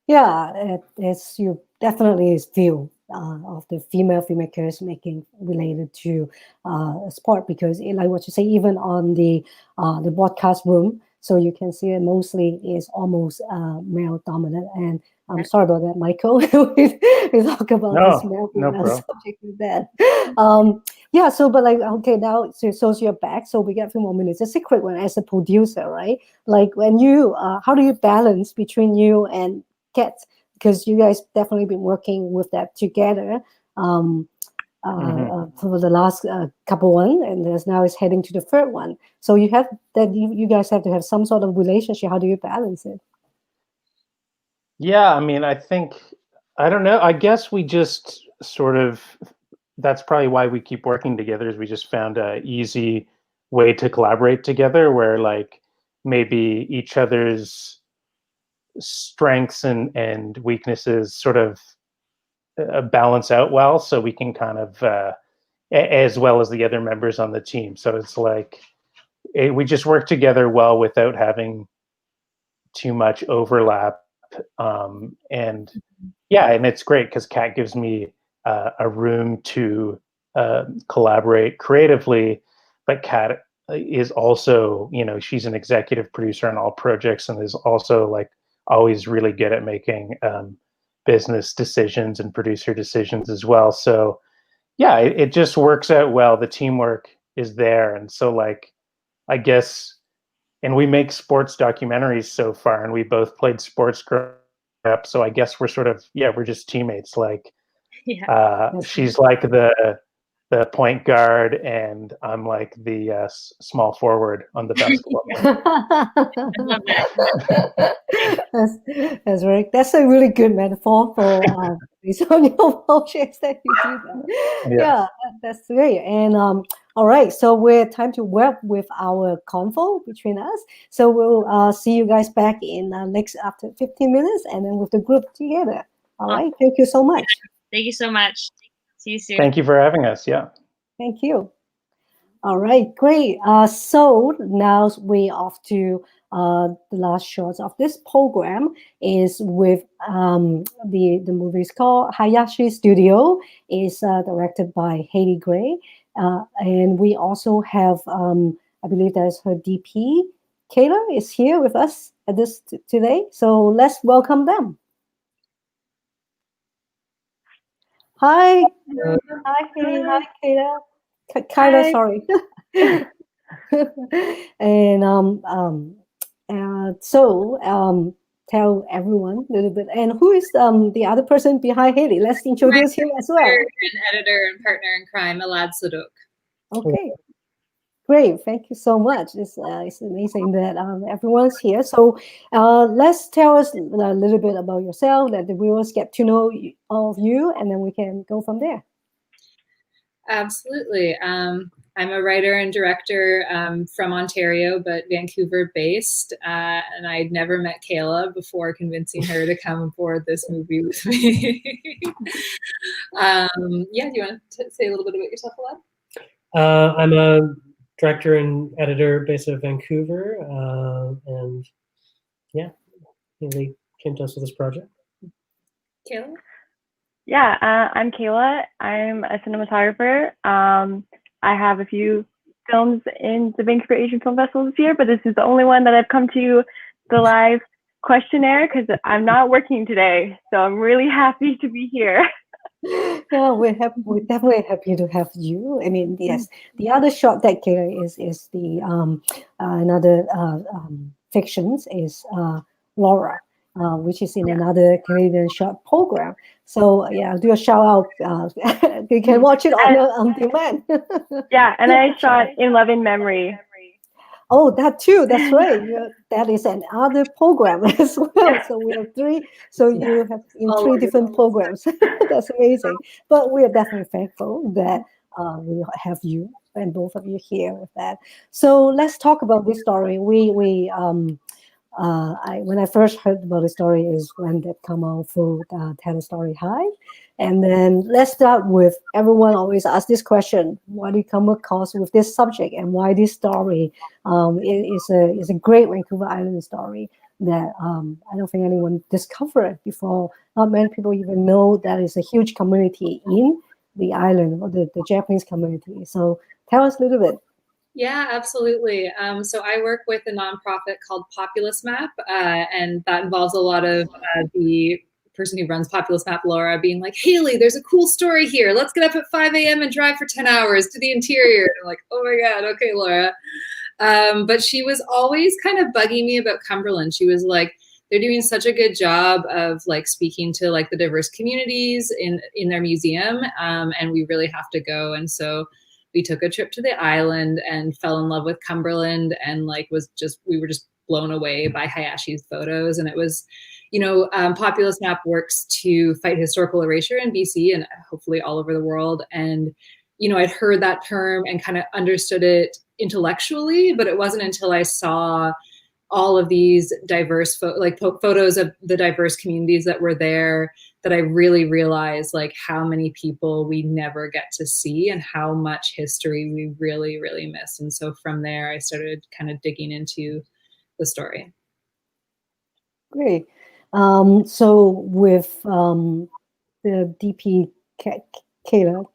Yeah, it's you definitely is view of the female filmmakers making related to sport, because like what you say, even on the broadcast room, so you can see it mostly is almost male dominant. And I'm sorry about that, Michael. we talk about this male subject with that. Yeah. So, but like, okay, now so you're back. So we get a few more minutes. Just a quick one as a producer, right? Like, when you, how do you balance between you and Kat, because you guys definitely been working with that together for the last couple one, and there's now is heading to the third one. So you have that you guys have to have some sort of relationship. How do you balance it? Yeah, I mean, I don't know. I guess we just sort of, that's probably why we keep working together, is we just found a easy way to collaborate together, where like maybe each other's strengths and weaknesses sort of balance out well, so we can kind of as well as the other members on the team. So it's like we just work together well without having too much overlap. And yeah, and it's great because Kat gives me a room to collaborate creatively, but Kat is also, she's an executive producer on all projects, and is also like always really good at making business decisions and producer decisions as well. So yeah, it just works out well. The teamwork is there. And so like, I guess, and we make sports documentaries so far, and we both played sports growing up. So I guess we're sort of, we're just teammates. Like, she's like the point guard, and I'm like the small forward on the basketball team. That's right. That's a really good metaphor for based on your projects that you do that. Yeah, that's great. And All right, so we're time to wrap with our convo between us. So we'll see you guys back in next after 15 minutes, and then with the group together. All right, thank you so much. Thank you so much. See you soon. Thank you for having us. Yeah. Thank you. All right, great. So now we off to the last shots of this program is with the movie is called Hayashi Studio. Is directed by Haley Gray, and we also have I believe there's her DP. Kayla is here with us at this today. So let's welcome them. Hi, hi Haley, hi Kayla. Kyla, sorry. And so tell everyone a little bit. And who is the other person behind Haley? Let's introduce him as well. An editor and partner in crime, Alad Sadok. Okay, great. Thank you so much. It's amazing that everyone's here. So let's tell us a little bit about yourself, that the viewers get to know all of you, and then we can go from there. Absolutely. I'm a writer and director from Ontario, but Vancouver-based, and I'd never met Kayla before convincing her to come aboard this movie with me. Yeah, do you want to say a little bit about yourself, Alad? I'm a director and editor based out of Vancouver, and yeah, Haley came to us with this project. Kayla? Yeah, I'm Kayla. I'm a cinematographer. I have a few films in the Vancouver Asian Film Festival this year, but this is the only one that I've come to the live questionnaire because I'm not working today. So I'm really happy to be here. Yeah, we're definitely happy to have you. I mean, yes, the other short that Kayla is the another fictions is Laura, which is in another Canadian short program. So yeah, I'll do a shout out. You can watch it on demand. Yeah, and I shot In Love in Memory. Oh, that too. That's right. That is another program as well. So we have three. So you have in three different programs. That's amazing. But we are definitely thankful that we have you and both of you here with that. So let's talk about this story. When I first heard about the story is when that come out through Tell a Story Hive. And then let's start with everyone always asks this question: why do you come across with this subject, and why this story is a great Vancouver Island story that I don't think anyone discovered before. Not many people even know that is a huge community in the island or the Japanese community. So tell us a little bit. Yeah, absolutely. So I work with a nonprofit called Populous Map, and that involves a lot of the person who runs Populous Map, Laura, being like, Haley, there's a cool story here. Let's get up at 5 a.m. and drive for 10 hours to the interior. And I'm like, oh my God, okay, Laura. But she was always kind of bugging me about Cumberland. She was like, they're doing such a good job of like speaking to like the diverse communities in their museum, and we really have to go. And so we took a trip to the island and fell in love with Cumberland, and like we were just blown away by Hayashi's photos. And it was, Populous Map works to fight historical erasure in BC and hopefully all over the world. And, I'd heard that term and kind of understood it intellectually, but it wasn't until I saw all of these diverse photos of the diverse communities that were there that I really realized like how many people we never get to see and how much history we really, really miss. And so from there, I started kind of digging into the story. Great. So with the DP Kayla,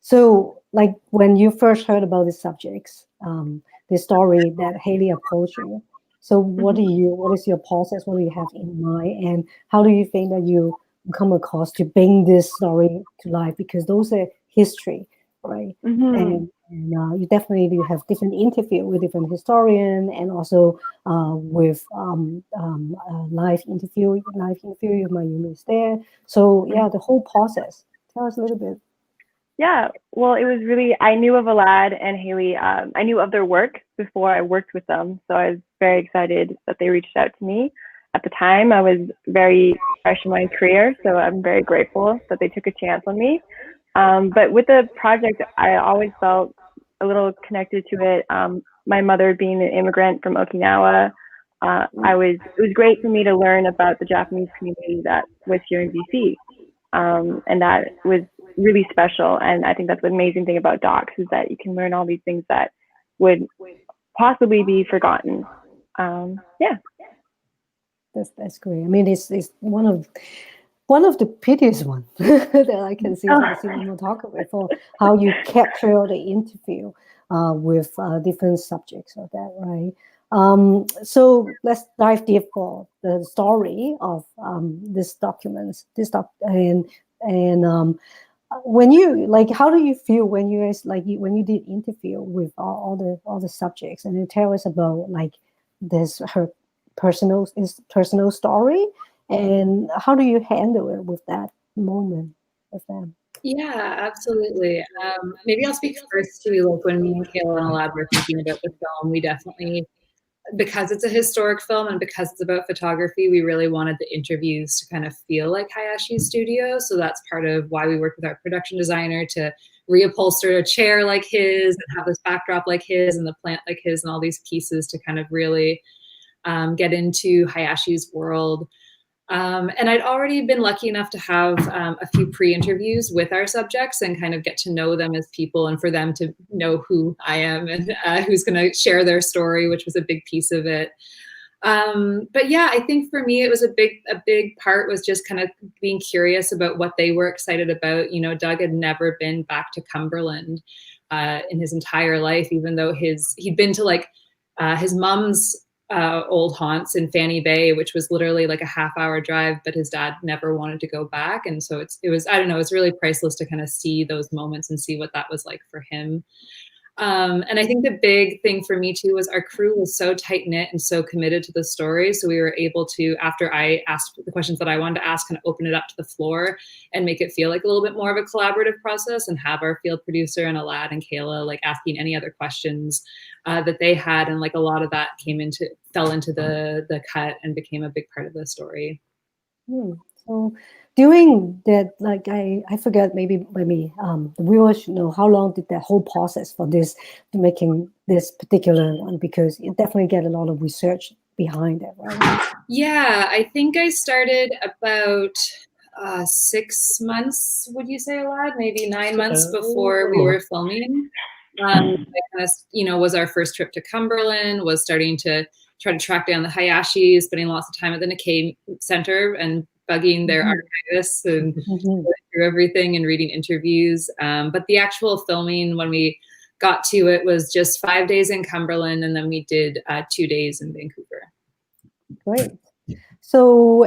so like when you first heard about the subjects, the story that Haley approached you. So what is your process? What do you have in mind? And how do you think that you come across to bring this story to life? Because those are history, right? And you definitely have different interview with different historian and also with live interview with my units there. So yeah, the whole process. Tell us a little bit. Yeah, well, it was really, I knew of Alad and Haley. I knew of their work before I worked with them. So I was very excited that they reached out to me. At the time, I was very fresh in my career, so I'm very grateful that they took a chance on me. But with the project, I always felt a little connected to it. My mother being an immigrant from Okinawa, it was great for me to learn about the Japanese community that was here in DC. And that was really special. And I think that's the amazing thing about docs, is that you can learn all these things that would possibly be forgotten. Yeah. That's great. I mean, it's one of the prettiest ones that I can see for the cinematography, for how you capture the interview with different subjects of that, right? So let's dive deep for the story of this document. And when you, like, how do you feel when you guys, like, when you did interview with all the subjects, and you tell us about like her personal story, and how do you handle it with that moment with them? Yeah, absolutely. Maybe I'll speak first to, like, when me and Kayla and Alad were thinking about the film, we definitely, because it's a historic film and because it's about photography, we really wanted the interviews to kind of feel like Hayashi's studio. So that's part of why we worked with our production designer to reupholster a chair like his and have this backdrop like his and the plant like his and all these pieces to kind of really get into Hayashi's world. And I'd already been lucky enough to have a few pre-interviews with our subjects and kind of get to know them as people, and for them to know who I am and who's going to share their story, which was a big piece of it. But yeah, I think for me, it was a big part was just kind of being curious about what they were excited about. You know, Doug had never been back to Cumberland in his entire life, even though he'd been to like his mom's old haunts in Fanny Bay, which was literally like a half-hour drive, but his dad never wanted to go back. And so it was, I don't know, it's really priceless to kind of see those moments and see what that was like for him. And I think the big thing for me too was our crew was so tight-knit and so committed to the story. So we were able to, after I asked the questions that I wanted to ask, kind of open it up to the floor and make it feel like a little bit more of a collaborative process, and have our field producer and Alad and Kayla like asking any other questions that they had. And like a lot of that fell into the cut and became a big part of the story. So during that, like, I forget, maybe the viewers should know, how long did that whole process for this, making this particular one, because it definitely get a lot of research behind it, right? Yeah, I think I started about 6 months, would you say, Alad? Maybe 9 months before we were filming. It kind of, you know, was our first trip to Cumberland, was starting to try to track down the Hayashis, spending lots of time at the Nikkei Center and bugging their archivists and going through everything and reading interviews. But the actual filming, when we got to it, was just 5 days in Cumberland, and then we did 2 days in Vancouver. Great. So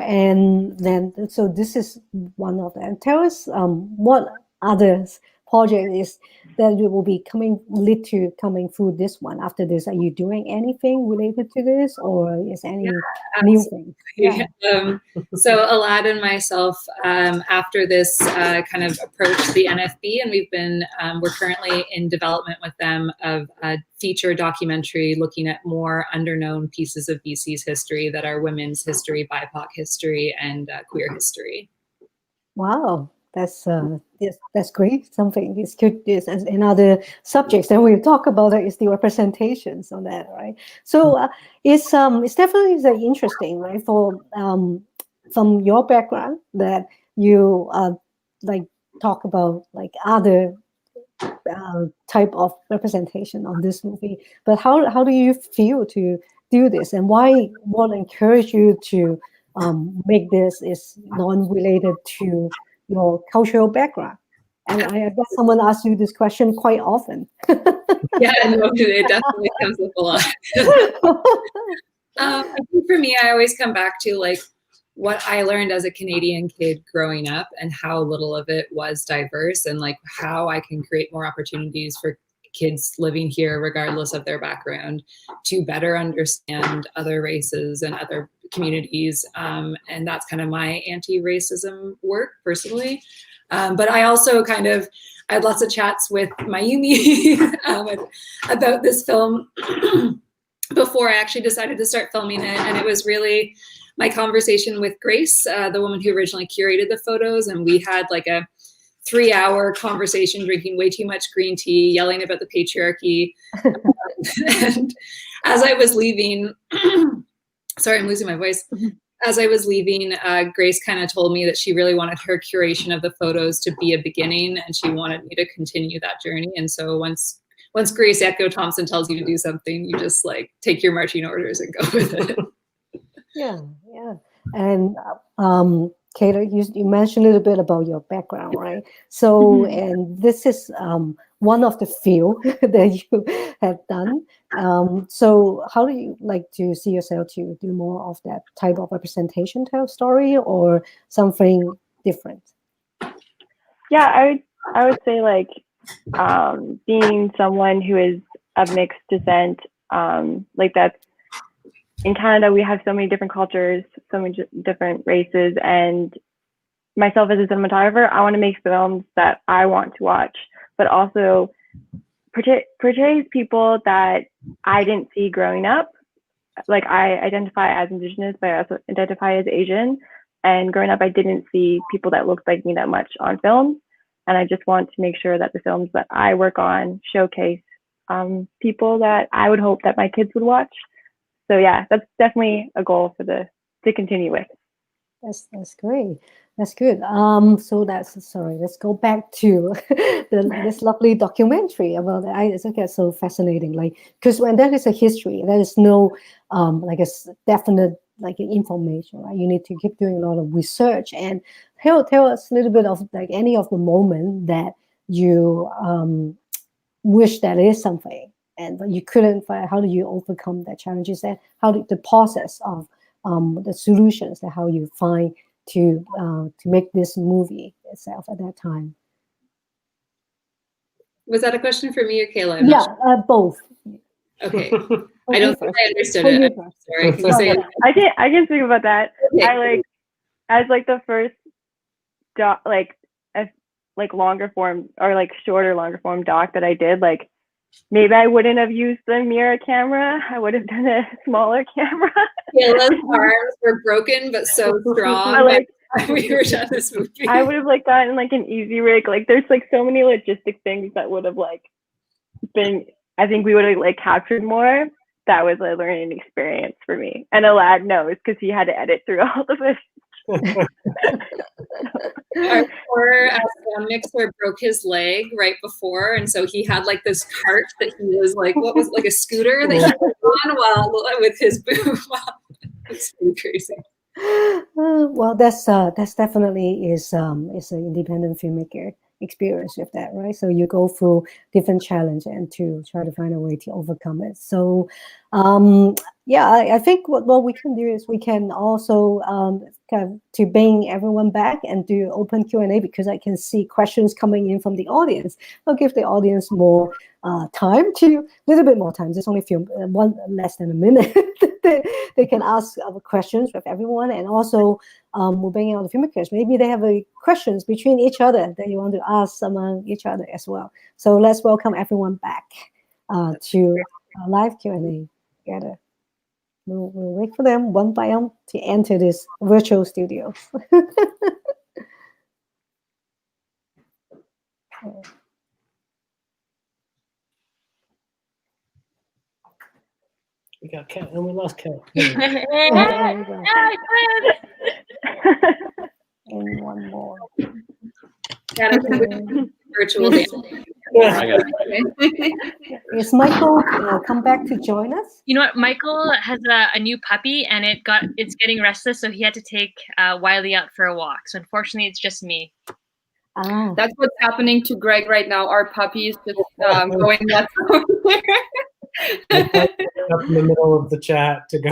this is one of them. Tell us what other project is that you will be coming through this one. After this, are you doing anything related to this, or is any new thing? Yeah. So Alad and myself, after this, kind of approached the NFB, and we're currently in development with them of a feature documentary looking at more underknown pieces of BC's history that are women's history, BIPOC history, and queer history. Wow. That's great. Something is good. This and other subjects that we talk about is the representations on that, right? So it's definitely very interesting, right? For from your background, that you like talk about like other type of representation on this movie. But how do you feel to do this, and what encouraged you to make this is non-related to your cultural background? And I bet someone asks you this question quite often. Yeah, no, it definitely comes up a lot. I think for me, I always come back to like what I learned as a Canadian kid growing up, and how little of it was diverse, and like how I can create more opportunities for kids living here, regardless of their background, to better understand other races and other communities. And that's kind of my anti-racism work personally. But I also I had lots of chats with Mayumi about this film before I actually decided to start filming it. And it was really my conversation with Grace, the woman who originally curated the photos. And we had like a 3-hour conversation, drinking way too much green tea, yelling about the patriarchy. And as I was leaving, sorry, I'm losing my voice. As I was leaving, Grace kind of told me that she really wanted her curation of the photos to be a beginning, and she wanted me to continue that journey. And so once Grace Echo Thompson tells you to do something, you just like take your marching orders and go with it. Yeah. And Kate, you mentioned a little bit about your background, right? So, and this is one of the few that you have done. So how do you like to see yourself to do more of that type of representation type of story, or something different? Yeah, I would say like being someone who is of mixed descent, like that's in Canada, we have so many different cultures, so many different races, and myself as a cinematographer, I want to make films that I want to watch, but also portrays people that I didn't see growing up. Like I identify as Indigenous, but I also identify as Asian. And growing up, I didn't see people that looked like me that much on film. And I just want to make sure that the films that I work on showcase people that I would hope that my kids would watch. So yeah, that's definitely a goal to continue with. That's great. That's good. So let's go back to this lovely documentary about it. I think it's so fascinating. Like, because when there is a history, there is no like a definite like information, right? You need to keep doing a lot of research. And tell us a little bit of like any of the moment that you wish that is something, and but you couldn't find. How do you overcome that challenges? And how did the process of the solutions that how you find to make this movie itself at that time? Was that a question for me or Kayla? Yeah, both. Okay. I don't think I understood it. I'm sorry. Can you say it? I can speak about that. Okay. I like as like the first doc, like longer form or like shorter longer form doc that I did, like maybe I wouldn't have used the mirror camera. I would have done a smaller camera. Kayla's arms were broken but so strong. Like, we were done this movie. I would have like gotten like an easy rig. Like there's like so many logistic things that would have like been. I think we would have like captured more. That was a learning experience for me. And Alad knows because he had to edit through all of it. Our poor mixer broke his leg right before, and so he had like this cart that he was like, what was like a scooter that he was on while with his boom. It's pretty crazy. Well, that's definitely is an independent filmmaker experience with that, right? So you go through different challenge and to try to find a way to overcome it. So yeah, I think what we can do is we can also kind of to bring everyone back and do open Q&A, because I can see questions coming in from the audience. I'll give the audience more time, a little bit more time. There's only less than a minute. They can ask questions with everyone, and also we'll bring out the filmmakers. Maybe they have questions between each other that you want to ask among each other as well. So let's welcome everyone back to live Q&A together. We'll wait for them one by one to enter this virtual studio. We got Kat, and we lost Kat. And one more. Virtual dance. Is Michael come back to join us? You know what? Michael has a new puppy, and it's getting restless, so he had to take Wiley out for a walk. So unfortunately, it's just me. Ah. That's what's happening to Greg right now. Our puppy is just going nuts over there. Up in the middle of the chat to go.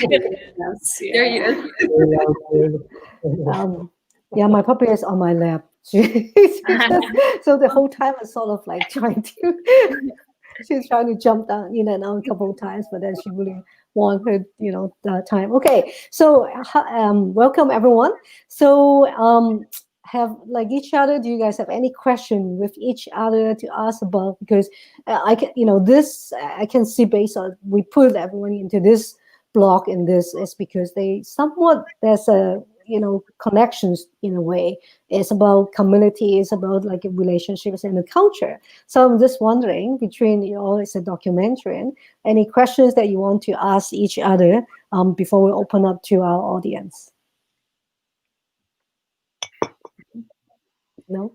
Yes, There he is. Yeah, my puppy is on my lap. So the whole time I sort of like she's trying to jump down in and out a couple of times, but then she really wants her, the time. Okay, so welcome everyone. So have like each other. Do you guys have any question with each other to ask about? Because I can, this I can see based on we put everyone into this block, and this is because they somewhat there's a connections in a way. It's about community. It's about like relationships and the culture. So I'm just wondering, between it's a documentary. Any questions that you want to ask each other before we open up to our audience? No.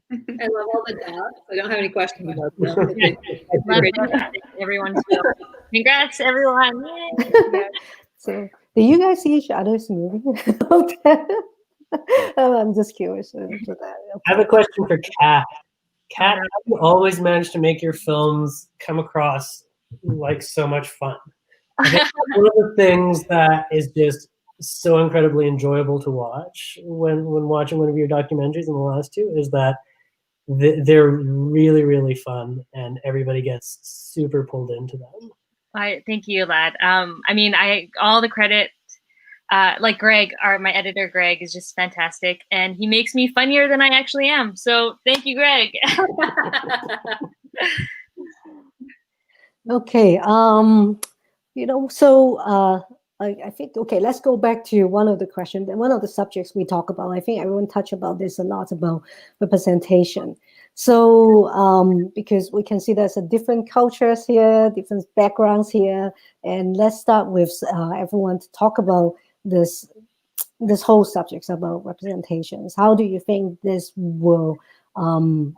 I love all the dogs. I don't have any questions about them. Everyone's congrats, everyone. Yay. So, do you guys see each other's movie? I'm just curious. I have a question for Kat. Kat, how do you always manage to make your films come across like so much fun? I think one of the things that is just so incredibly enjoyable to watch when watching one of your documentaries in the last two is that they're really, really fun and everybody gets super pulled into them. Thank you, lad. I mean, all the credit, like Greg, my editor, Greg, is just fantastic, and he makes me funnier than I actually am. So thank you, Greg. Okay. So I think, okay, let's go back to one of the questions, one of the subjects we talk about. I think everyone touched about this a lot, about representation. So because we can see there's a different cultures here, different backgrounds here, and let's start with everyone to talk about this whole subject about representations. How do you think this will bring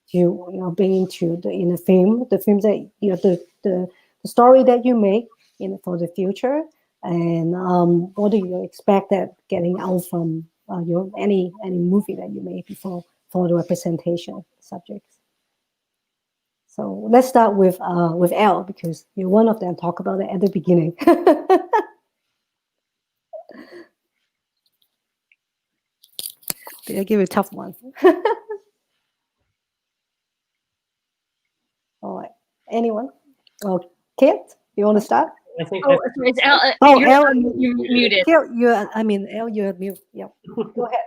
into in a film, the films that the story that you make for the future, and what do you expect that getting out from your any movie that you made before for the representation subjects? So let's start with Elle, because you're one of them. Talk about it at the beginning. Did I give you a tough one? All right. Anyone? Oh, Kit, you want to start? I think. Oh, it's Elle. Elle, you're muted. Elle, you're mute. Yeah. Go ahead.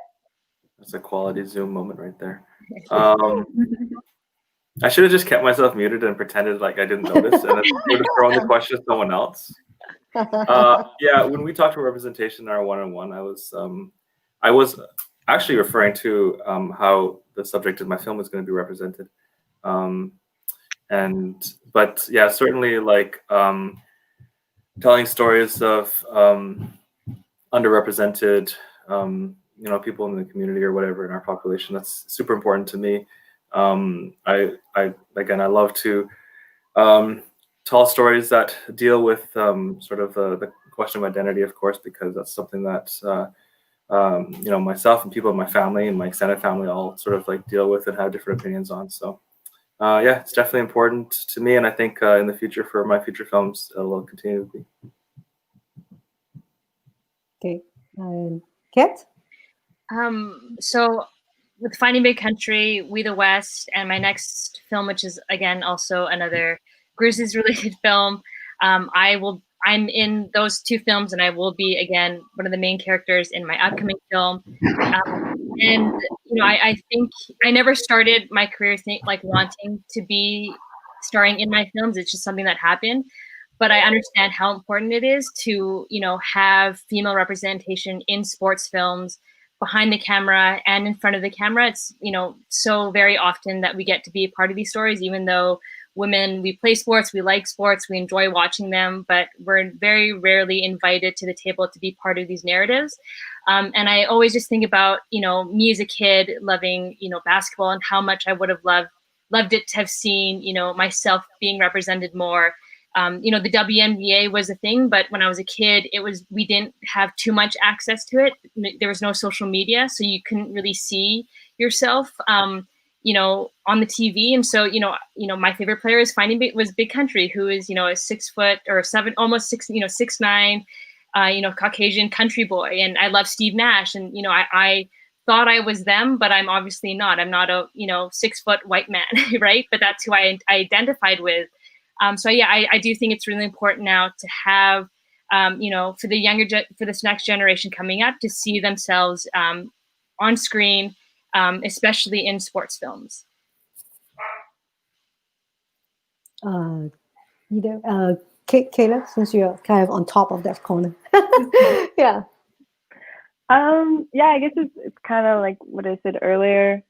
That's a quality Zoom moment right there. I should have just kept myself muted and pretended like I didn't notice, and then would have thrown the question to someone else. Yeah, when we talked about representation in our one-on-one, I was actually referring to how the subject of my film was going to be represented, but yeah, certainly like telling stories of underrepresented people in the community or whatever in our population. That's super important to me. I love to tell stories that deal with sort of the question of identity, of course, because that's something that myself and people in my family and my extended family all sort of like deal with and have different opinions on. So yeah, it's definitely important to me, and I think in the future for my future films it will continue to be. Okay, Kat? So with Finding Big Country, We the West, and my next film, which is again also another Grizzlies related film, I'm in those two films, and I will be again one of the main characters in my upcoming film. And I think I never started my career wanting to be starring in my films. It's just something that happened. But I understand how important it is to have female representation in sports films, behind the camera and in front of the camera. It's so very often that we get to be a part of these stories, even though women, we play sports, we like sports, we enjoy watching them, but we're very rarely invited to the table to be part of these narratives. And I always just think about me as a kid loving basketball, and how much I would have loved it to have seen myself being represented more. The WNBA was a thing, but when I was a kid, we didn't have too much access to it. There was no social media, so you couldn't really see yourself, on the TV. And so, my favorite player was Big Country, who is, a 6 foot or 7, almost 6, 6'9", Caucasian country boy. And I love Steve Nash, and I thought I was them, but I'm obviously not. I'm not a 6 foot white man, right? But that's who I identified with. So yeah, I do think it's really important now to have, for for this next generation coming up, to see themselves on screen, especially in sports films. Kayla, since you're kind of on top of that corner. Yeah. Yeah, I guess it's kind of like what I said earlier.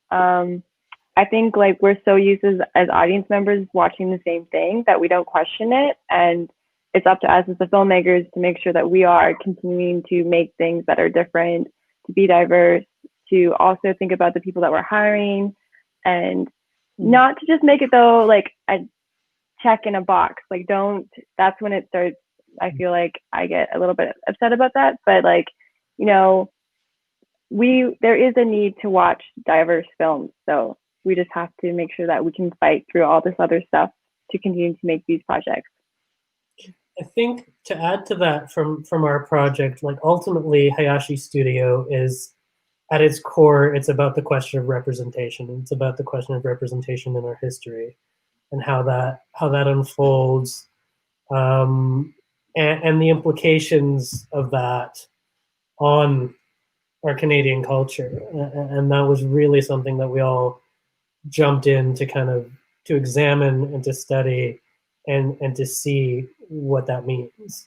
I think like we're so used as audience members watching the same thing that we don't question it, and it's up to us as the filmmakers to make sure that we are continuing to make things that are different, to be diverse, to also think about the people that we're hiring, and not to just make it though like a check in a box. Like don't. That's when it starts. I feel like I get a little bit upset about that, but like you know there is a need to watch diverse films, so we just have to make sure that we can fight through all this other stuff to continue to make these projects. I think to add to that from our project, like ultimately Hayashi Studio is at its core, it's about the question of representation. It's about the question of representation in our history and how that unfolds, and the implications of that on our Canadian culture. And that was really something that we all jumped in to kind of to examine and to study and to see what that means.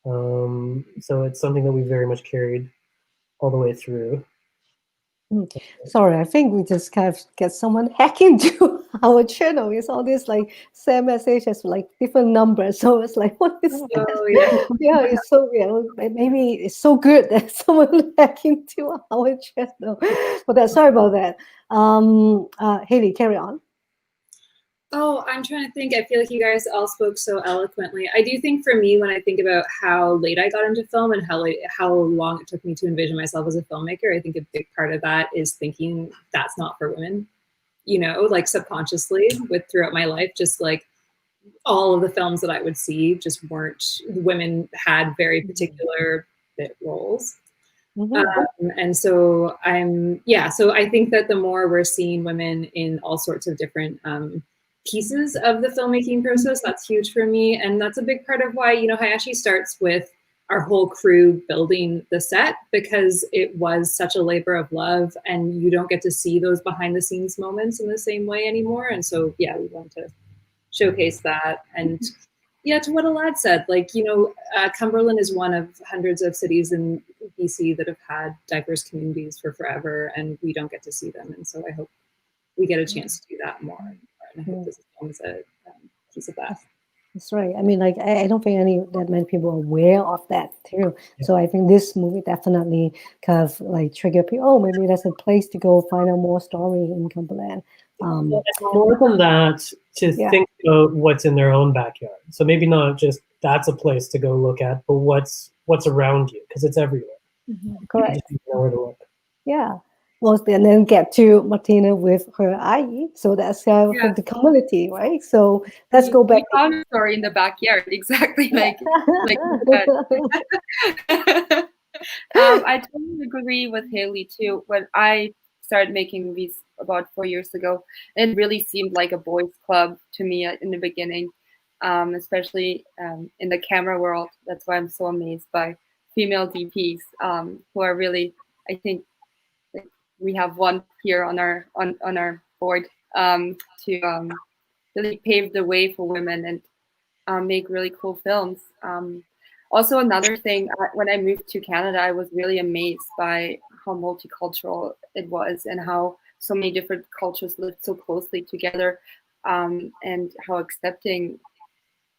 So it's something that we very much carried all the way through. Sorry, I think we just kind of get someone hacking to our channel. It's all this like same message as like different numbers. So it's like, what is that? Oh, yeah. Yeah, it's so maybe it's so good that someone hacking to our channel. But that, sorry about that. Haley, carry on. Oh, I'm trying to think. I feel like you guys all spoke so eloquently. I do think for me, when I think about how late I got into film and how long it took me to envision myself as a filmmaker, I think a big part of that is thinking that's not for women, you know, like subconsciously throughout my life, just like all of the films that I would see just weren't, women had very particular bit roles. And so so I think that the more we're seeing women in all sorts of different pieces of the filmmaking process, that's huge for me. And that's a big part of why, you know, Hayashi starts with our whole crew building the set, because it was such a labor of love and you don't get to see those behind the scenes moments in the same way anymore. And so, yeah, we want to showcase that. And yeah, to what Alad said, like, you know, Cumberland is one of hundreds of cities in BC that have had diverse communities for forever, and we don't get to see them. And so I hope we get a chance to do that more. And I hope this is a piece of that. That's right. I mean, like, I don't think that many people are aware of that too. Yeah. So I think this movie definitely kind of like trigger people. Oh, maybe that's a place to go find out more story in Cumberland. More than that, to think about what's in their own backyard. So maybe not just that's a place to go look at, but what's around you, because it's everywhere. Correct. You just need to know where to look. Yeah. Well, and then get to Martina with her IE. So that's the community, right? So let's go back. We found a story in the backyard, exactly like I totally agree with Haley too. When I started making movies about 4 years ago, it really seemed like a boys' club to me in the beginning, especially in the camera world. That's why I'm so amazed by female DPs who are really, I think, we have one here on our board to really pave the way for women and make really cool films. Also, another thing, when I moved to Canada, I was really amazed by how multicultural it was and how so many different cultures lived so closely together, and how accepting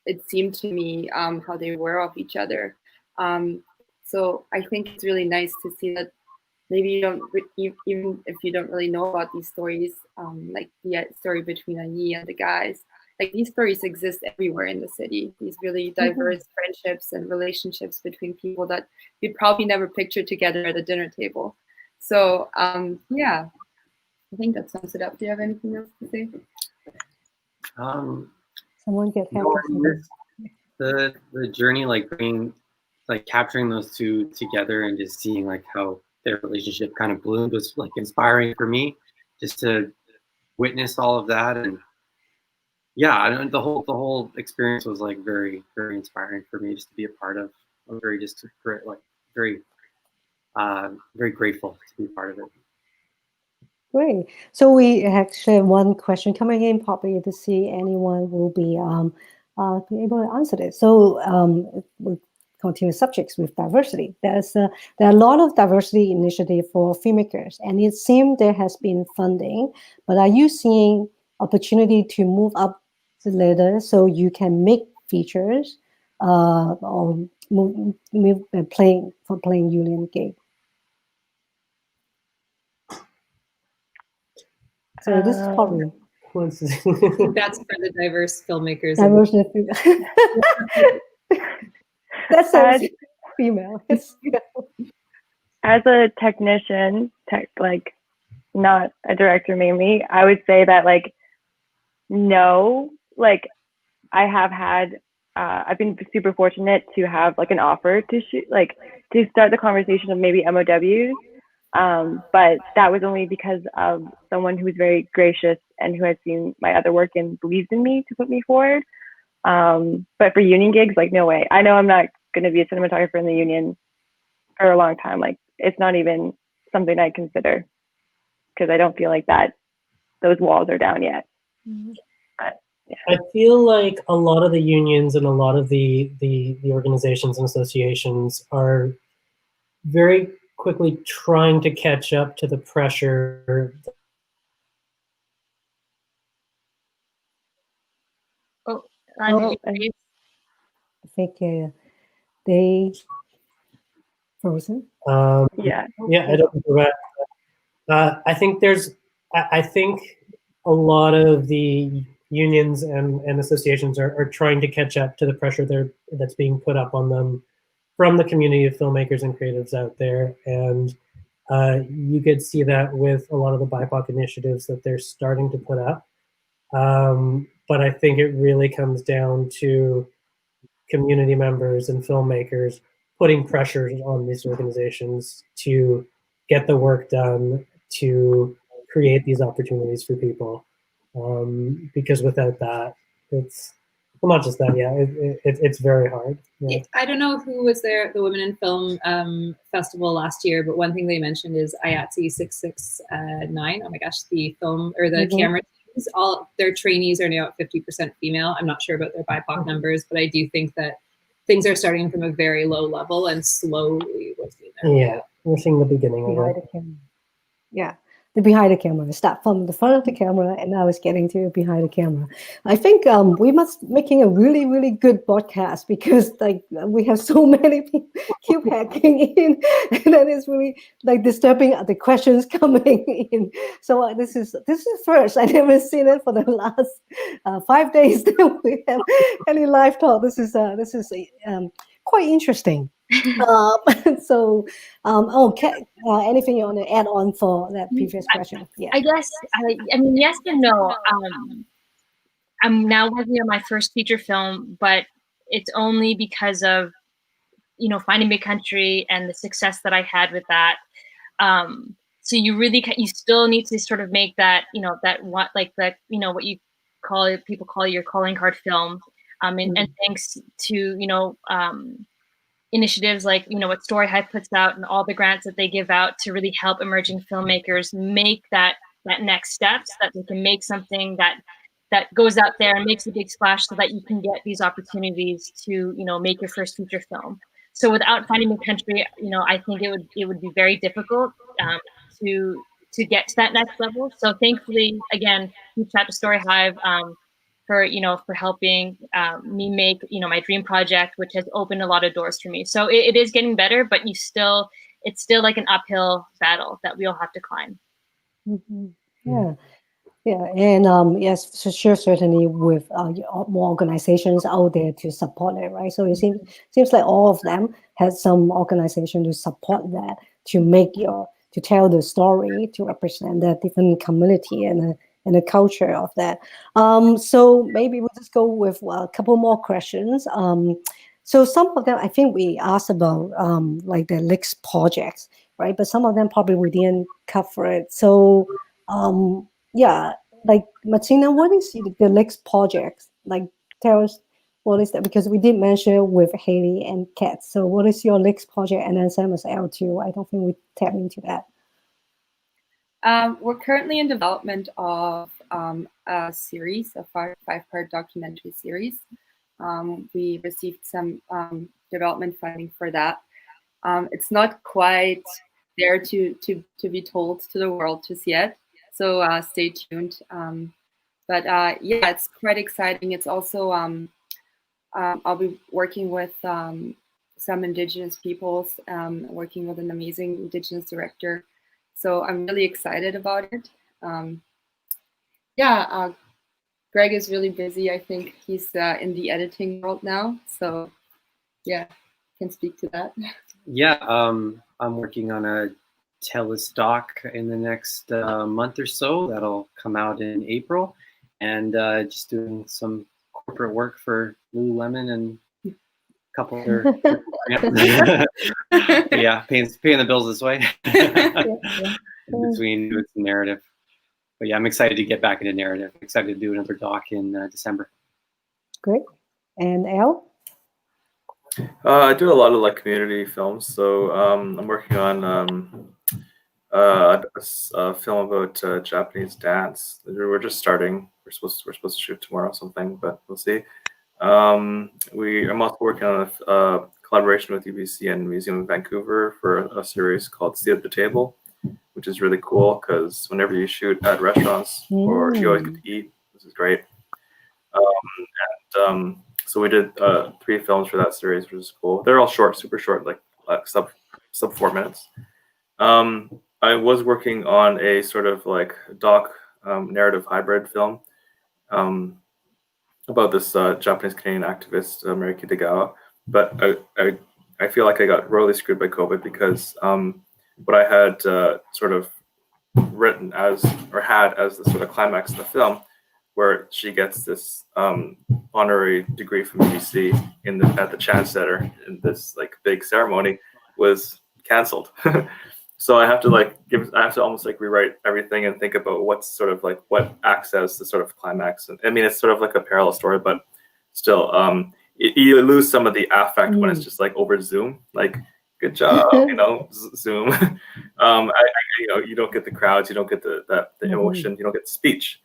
it seemed to me how they were of each other. So I think it's really nice to see that maybe you don't, even if you don't really know about these stories, like the story between Annie and the guys, like these stories exist everywhere in the city. These really diverse friendships and relationships between people that you'd probably never picture together at a dinner table. So yeah, I think that sums it up. Do you have anything else to say? Someone get the journey, like capturing those two together and just seeing like how their relationship kind of bloomed was like inspiring for me, just to witness all of that. And yeah, the whole experience was like very, very inspiring for me, just to be a part of. I'm very very grateful to be part of it. Great. So we actually have one question coming in, probably to see anyone will be be able to answer this. So we'll continue subjects with diversity. There are a lot of diversity initiative for filmmakers, and it seems there has been funding. But are you seeing opportunity to move up the ladder so you can make features or playing union gig? So this is probably that's for the diverse filmmakers. That's a female. As a technician, like not a director mainly, I would say that like no, like I have had I've been super fortunate to have like an offer to shoot, like to start the conversation of maybe MOWs. But that was only because of someone who was very gracious and who had seen my other work and believed in me to put me forward. But for union gigs, like no way. I know I'm not going to be a cinematographer in the union for a long time. Like it's not even something I consider because I don't feel like that those walls are down yet. But, yeah. I feel like a lot of the unions and a lot of the organizations and associations are very quickly trying to catch up to the pressure. I think they frozen. Yeah, I don't know that. I think I think a lot of the unions and associations are trying to catch up to the pressure that's being put up on them from the community of filmmakers and creatives out there. And you could see that with a lot of the BIPOC initiatives that they're starting to put up. But I think it really comes down to community members and filmmakers putting pressure on these organizations to get the work done, to create these opportunities for people. Because without that, it's well, not just that, it's very hard. Yeah. I don't know who was there at the Women in Film Festival last year, but one thing they mentioned is IATSE 669. Oh my gosh, the film or the camera teams, all their trainees are now at 50% female. I'm not sure about their BIPOC numbers, but I do think that things are starting from a very low level and slowly working their way up. We're seeing the beginning of it. Yeah, the behind the camera. Start from the front of the camera, and now it's getting to behind the camera. I think we must making a really, really good podcast because like we have so many people keep hacking in, and then it's really like disturbing the questions coming in. So this is first. I never seen it for the last 5 days that we have any live talk. This is quite interesting. Anything you want to add on for that previous question? Yeah, I guess I mean yes and no. I'm now working on my first feature film, but it's only because of Finding Big Country and the success that I had with that. So you still need to sort of make that what you people call your calling card film. And thanks to initiatives like what Story Hive puts out and all the grants that they give out to really help emerging filmmakers make that next steps, that they can make something that goes out there and makes a big splash so that you can get these opportunities to make your first feature film. So without Finding Big Country, I think it would be very difficult to get to that next level. So thankfully, again, huge shout to Story Hive for helping me make my dream project, which has opened a lot of doors for me. So it is getting better, but it's still like an uphill battle that we all have to climb. Yeah, and yes, for sure, certainly with more organizations out there to support it, right? So it seems like all of them has some organization to support that, to tell the story, to represent that different community and the culture of that. So maybe we'll just go with a couple more questions. So some of them, I think we asked about like the Licks projects, right? But some of them probably we didn't cover it. So yeah, like Martina, what is the Licks project? Like tell us what is that? Because we did mention with Haley and Kat. So what is your Licks project? And then same as L2. I don't think we tap into that. We're currently in development of a series, a five-part documentary series. We received some development funding for that. It's not quite there to be told to the world just yet, so stay tuned. But yeah, it's quite exciting. It's also I'll be working with some Indigenous peoples, working with an amazing Indigenous director. So I'm really excited about it. Yeah, Greg is really busy. I think he's in the editing world now. So yeah, can speak to that. Yeah, I'm working on a TELUS doc in the next month or so. That'll come out in April, and just doing some corporate work for Lululemon and a couple other. Yeah, paying the bills this way. In between doing some narrative. But yeah, I'm excited to get back into narrative. I'm excited to do another doc in December. Great. And Elle? I do a lot of like community films. So I'm working on a film about Japanese dance. We're just starting. We're supposed to shoot tomorrow or something, but we'll see. I'm also working on a collaboration with UBC and Museum of Vancouver for a series called Seat at the Table, which is really cool because whenever you shoot at restaurants, or you always get to eat. This is great. So we did 3 films for that series, which is cool. They're all short, super short, like sub 4 minutes. I was working on a sort of like doc narrative hybrid film about this Japanese Canadian activist, Mary Kitagawa. But I feel like I got royally screwed by COVID because what I had sort of written as, or had as the sort of climax of the film, where she gets this honorary degree from UBC at the Chan Center in this like big ceremony, was canceled. So I have to almost like rewrite everything and think about what's sort of like what acts as the sort of climax. And I mean, it's sort of like a parallel story, but still, you lose some of the affect when it's just like over Zoom, like good job, Zoom. You don't get the crowds, you don't get the emotion, you don't get speech.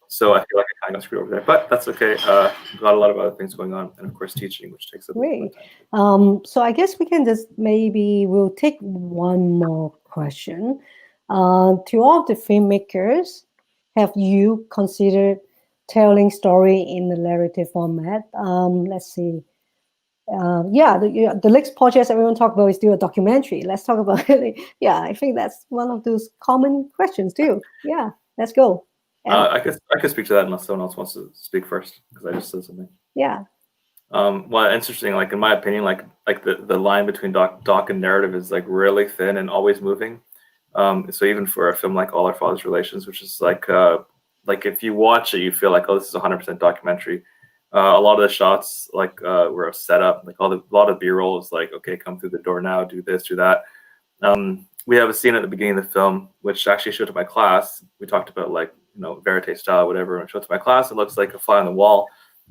So I feel like I kind of got screwed over there, but that's okay. Got a lot of other things going on, and of course teaching, which takes a bit of time. So I guess we can we'll take one more question. To all the filmmakers, have you considered telling story in the narrative format? Let's see. The next project everyone talk about is still a documentary. Let's talk about it. Yeah, I think that's one of those common questions too. Yeah, let's go. I could speak to that unless someone else wants to speak first, because I just said something. Yeah. Well, interesting. Like in my opinion, like the line between doc and narrative is like really thin and always moving. So even for a film like All Our Father's Relations, which is like if you watch it, you feel like, oh, this is 100% documentary. A lot of the shots were set up. Like a lot of B-roll is like, okay, come through the door now, do this, do that. We have a scene at the beginning of the film, which actually showed to my class. We talked about verite style, whatever, and showed to my class. It looks like a fly on the wall,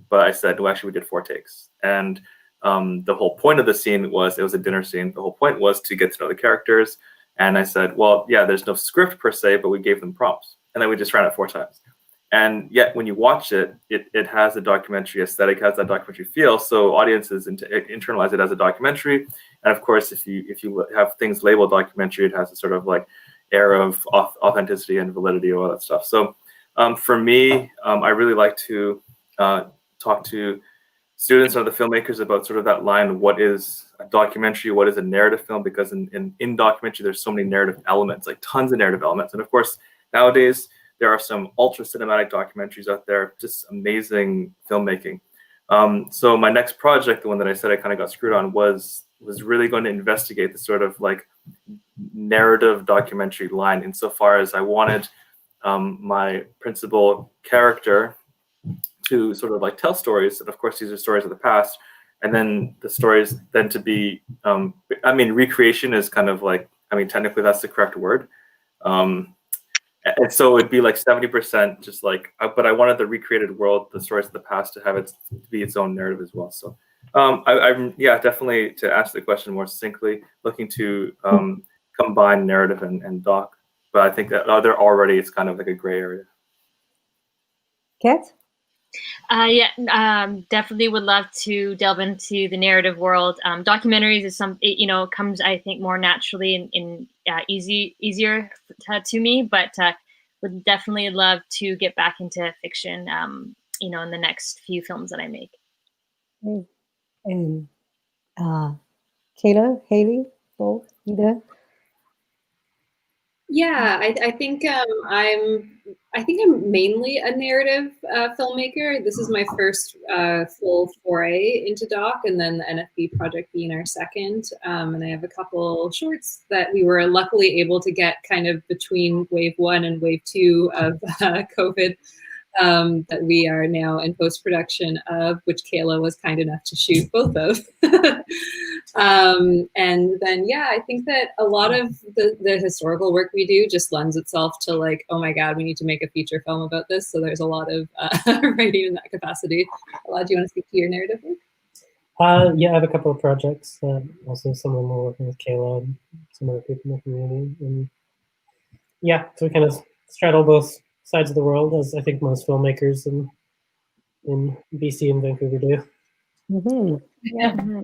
but I said, no, actually we did 4 takes. And the whole point of the scene was, it was a dinner scene. The whole point was to get to know the characters. And I said, well, yeah, there's no script per se, but we gave them prompts. And then we just ran it 4 times. And yet when you watch it, it has a documentary aesthetic, has that documentary feel. So audiences internalize it as a documentary. And of course, if you have things labeled documentary, it has a sort of like air of authenticity and validity, all that stuff. So for me, I really like to talk to students or the filmmakers about sort of that line, what is a documentary, what is a narrative film, because in documentary, there's so many narrative elements, like tons of narrative elements. And of course, nowadays, there are some ultra cinematic documentaries out there, just amazing filmmaking. So my next project, the one that I said I kind of got screwed on, was really going to investigate the sort of like narrative documentary line, insofar as I wanted my principal character to sort of like tell stories. And of course, these are stories of the past. And then the stories then to be, recreation is kind of like, technically that's the correct word. And so it'd be like 70% just like, but I wanted the recreated world, the stories of the past, to have it to be its own narrative as well. So I'm definitely, to answer the question more succinctly, looking to combine narrative and doc. But I think that it's kind of like a gray area. Kat? Definitely would love to delve into the narrative world. Documentaries is comes, I think, more naturally and easier to me, but would definitely love to get back into fiction, in the next few films that I make. And Kayla, Haley, both either. Yeah, I think I'm mainly a narrative filmmaker. This is my first full foray into doc, and then the NFB project being our second. And I have a couple shorts that we were luckily able to get kind of between wave 1 and wave 2 of COVID. That we are now in post-production of, which Kayla was kind enough to shoot both of. And then, yeah, I think that a lot of the historical work we do just lends itself to like, oh my God, we need to make a feature film about this. So there's a lot of writing in that capacity. Alaa, do you want to speak to your narrative work? Yeah, I have a couple of projects. Also, some of them are working with Kayla and some other people in the community. And yeah, so we kind of straddle both sides of the world, as I think most filmmakers in BC and Vancouver do. Mm-hmm.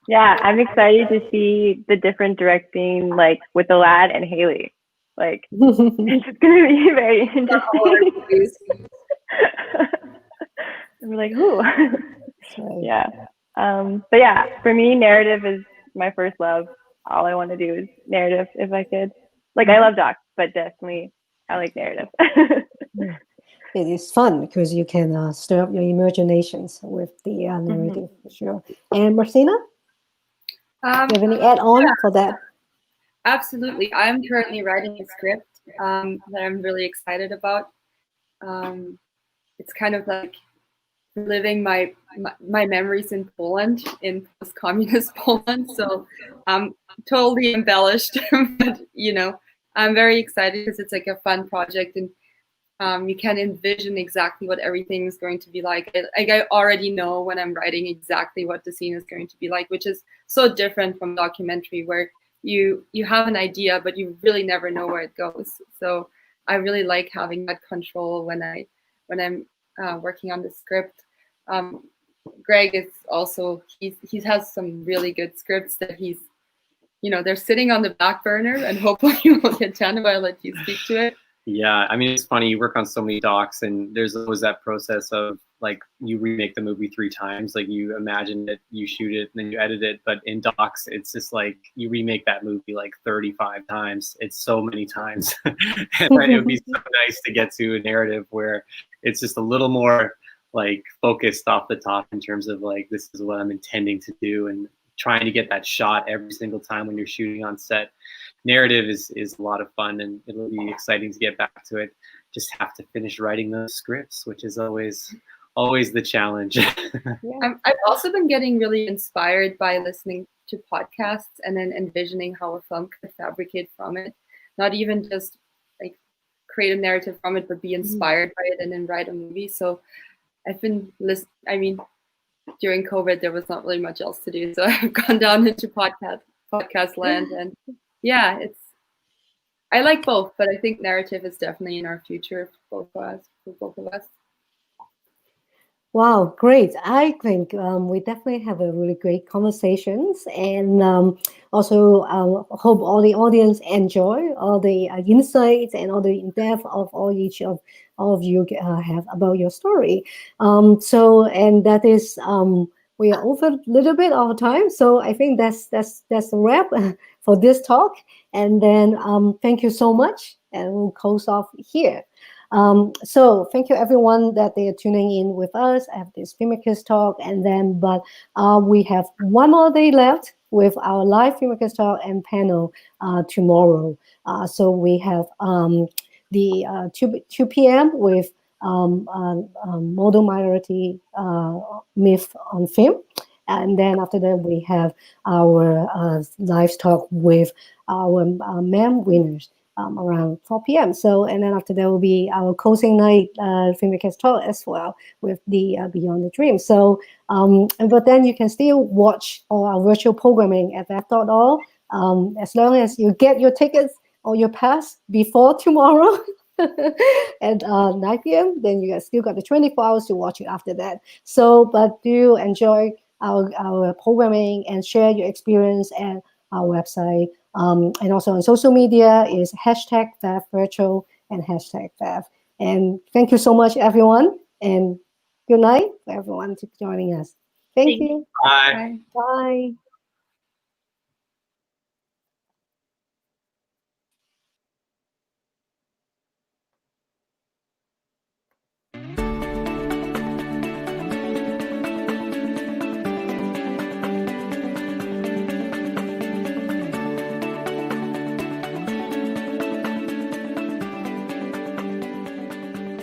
Yeah, I'm excited to see the different directing, like with the lad and Haley. Like, it's just gonna be very interesting. I'm like, who? Yeah. But yeah, for me, narrative is my first love. All I want to do is narrative if I could. Like, I love docs, but definitely I like narrative. It is fun because you can stir up your imaginations with the narrative, for sure. And Martina, do you have any add-on for that? Absolutely. I'm currently writing a script that I'm really excited about. It's kind of like living my memories in Poland, in post-communist Poland. So totally embellished, but I'm very excited because it's like a fun project, and you can envision exactly what everything is going to be like. I already know when I'm writing exactly what the scene is going to be like, which is so different from documentary where you have an idea, but you really never know where it goes. So I really like having that control when I'm working on the script. Greg is also, he has some really good scripts that he's, they're sitting on the back burner, and hopefully we'll get done if I let you speak to it. Yeah, I mean, it's funny, you work on so many docs and there's always that process of like you remake the movie 3 times, like you imagine it, you shoot it, and then you edit it. But in docs, it's just like you remake that movie like 35 times. It's so many times. And it would be so nice to get to a narrative where it's just a little more like focused off the top in terms of like, this is what I'm intending to do, and trying to get that shot every single time when you're shooting on set. Narrative is a lot of fun, and it'll be exciting to get back to it. Just have to finish writing those scripts, which is always the challenge. I've also been getting really inspired by listening to podcasts and then envisioning how a film could fabricate from it. Not even just like create a narrative from it, but be inspired by it and then write a movie. So I've been during COVID, there was not really much else to do. So I've gone down into podcast land, and yeah, I like both, but I think narrative is definitely in our future for both of us. Wow, great. I think we definitely have a really great conversations, and also hope all the audience enjoy all the insights and all the in-depth of all of you have about your story. And that is, we are over a little bit of time, so I think that's a wrap for this talk. And then thank you so much, and we'll close off here. So thank you everyone that they are tuning in with us. I have this Filmmakers talk, and then we have one more day left with our live Filmmakers talk and panel tomorrow. So we have the 2 p.m. with model minority myth on film. And then after that, we have our live talk with our mem winners around 4 p.m. So, and then after that will be our closing night Filmmakers talk as well with the Beyond the Dream. So, but then you can still watch all our virtual programming at that.all as long as you get your tickets or your pass before tomorrow. at 9 p.m. Then you guys still got the 24 hours to watch it after that. So, but do enjoy our programming and share your experience at our website. And also on social media is #FAFvirtual and #FAF. And thank you so much, everyone. And good night for everyone for joining us. Thank you. Bye. Bye.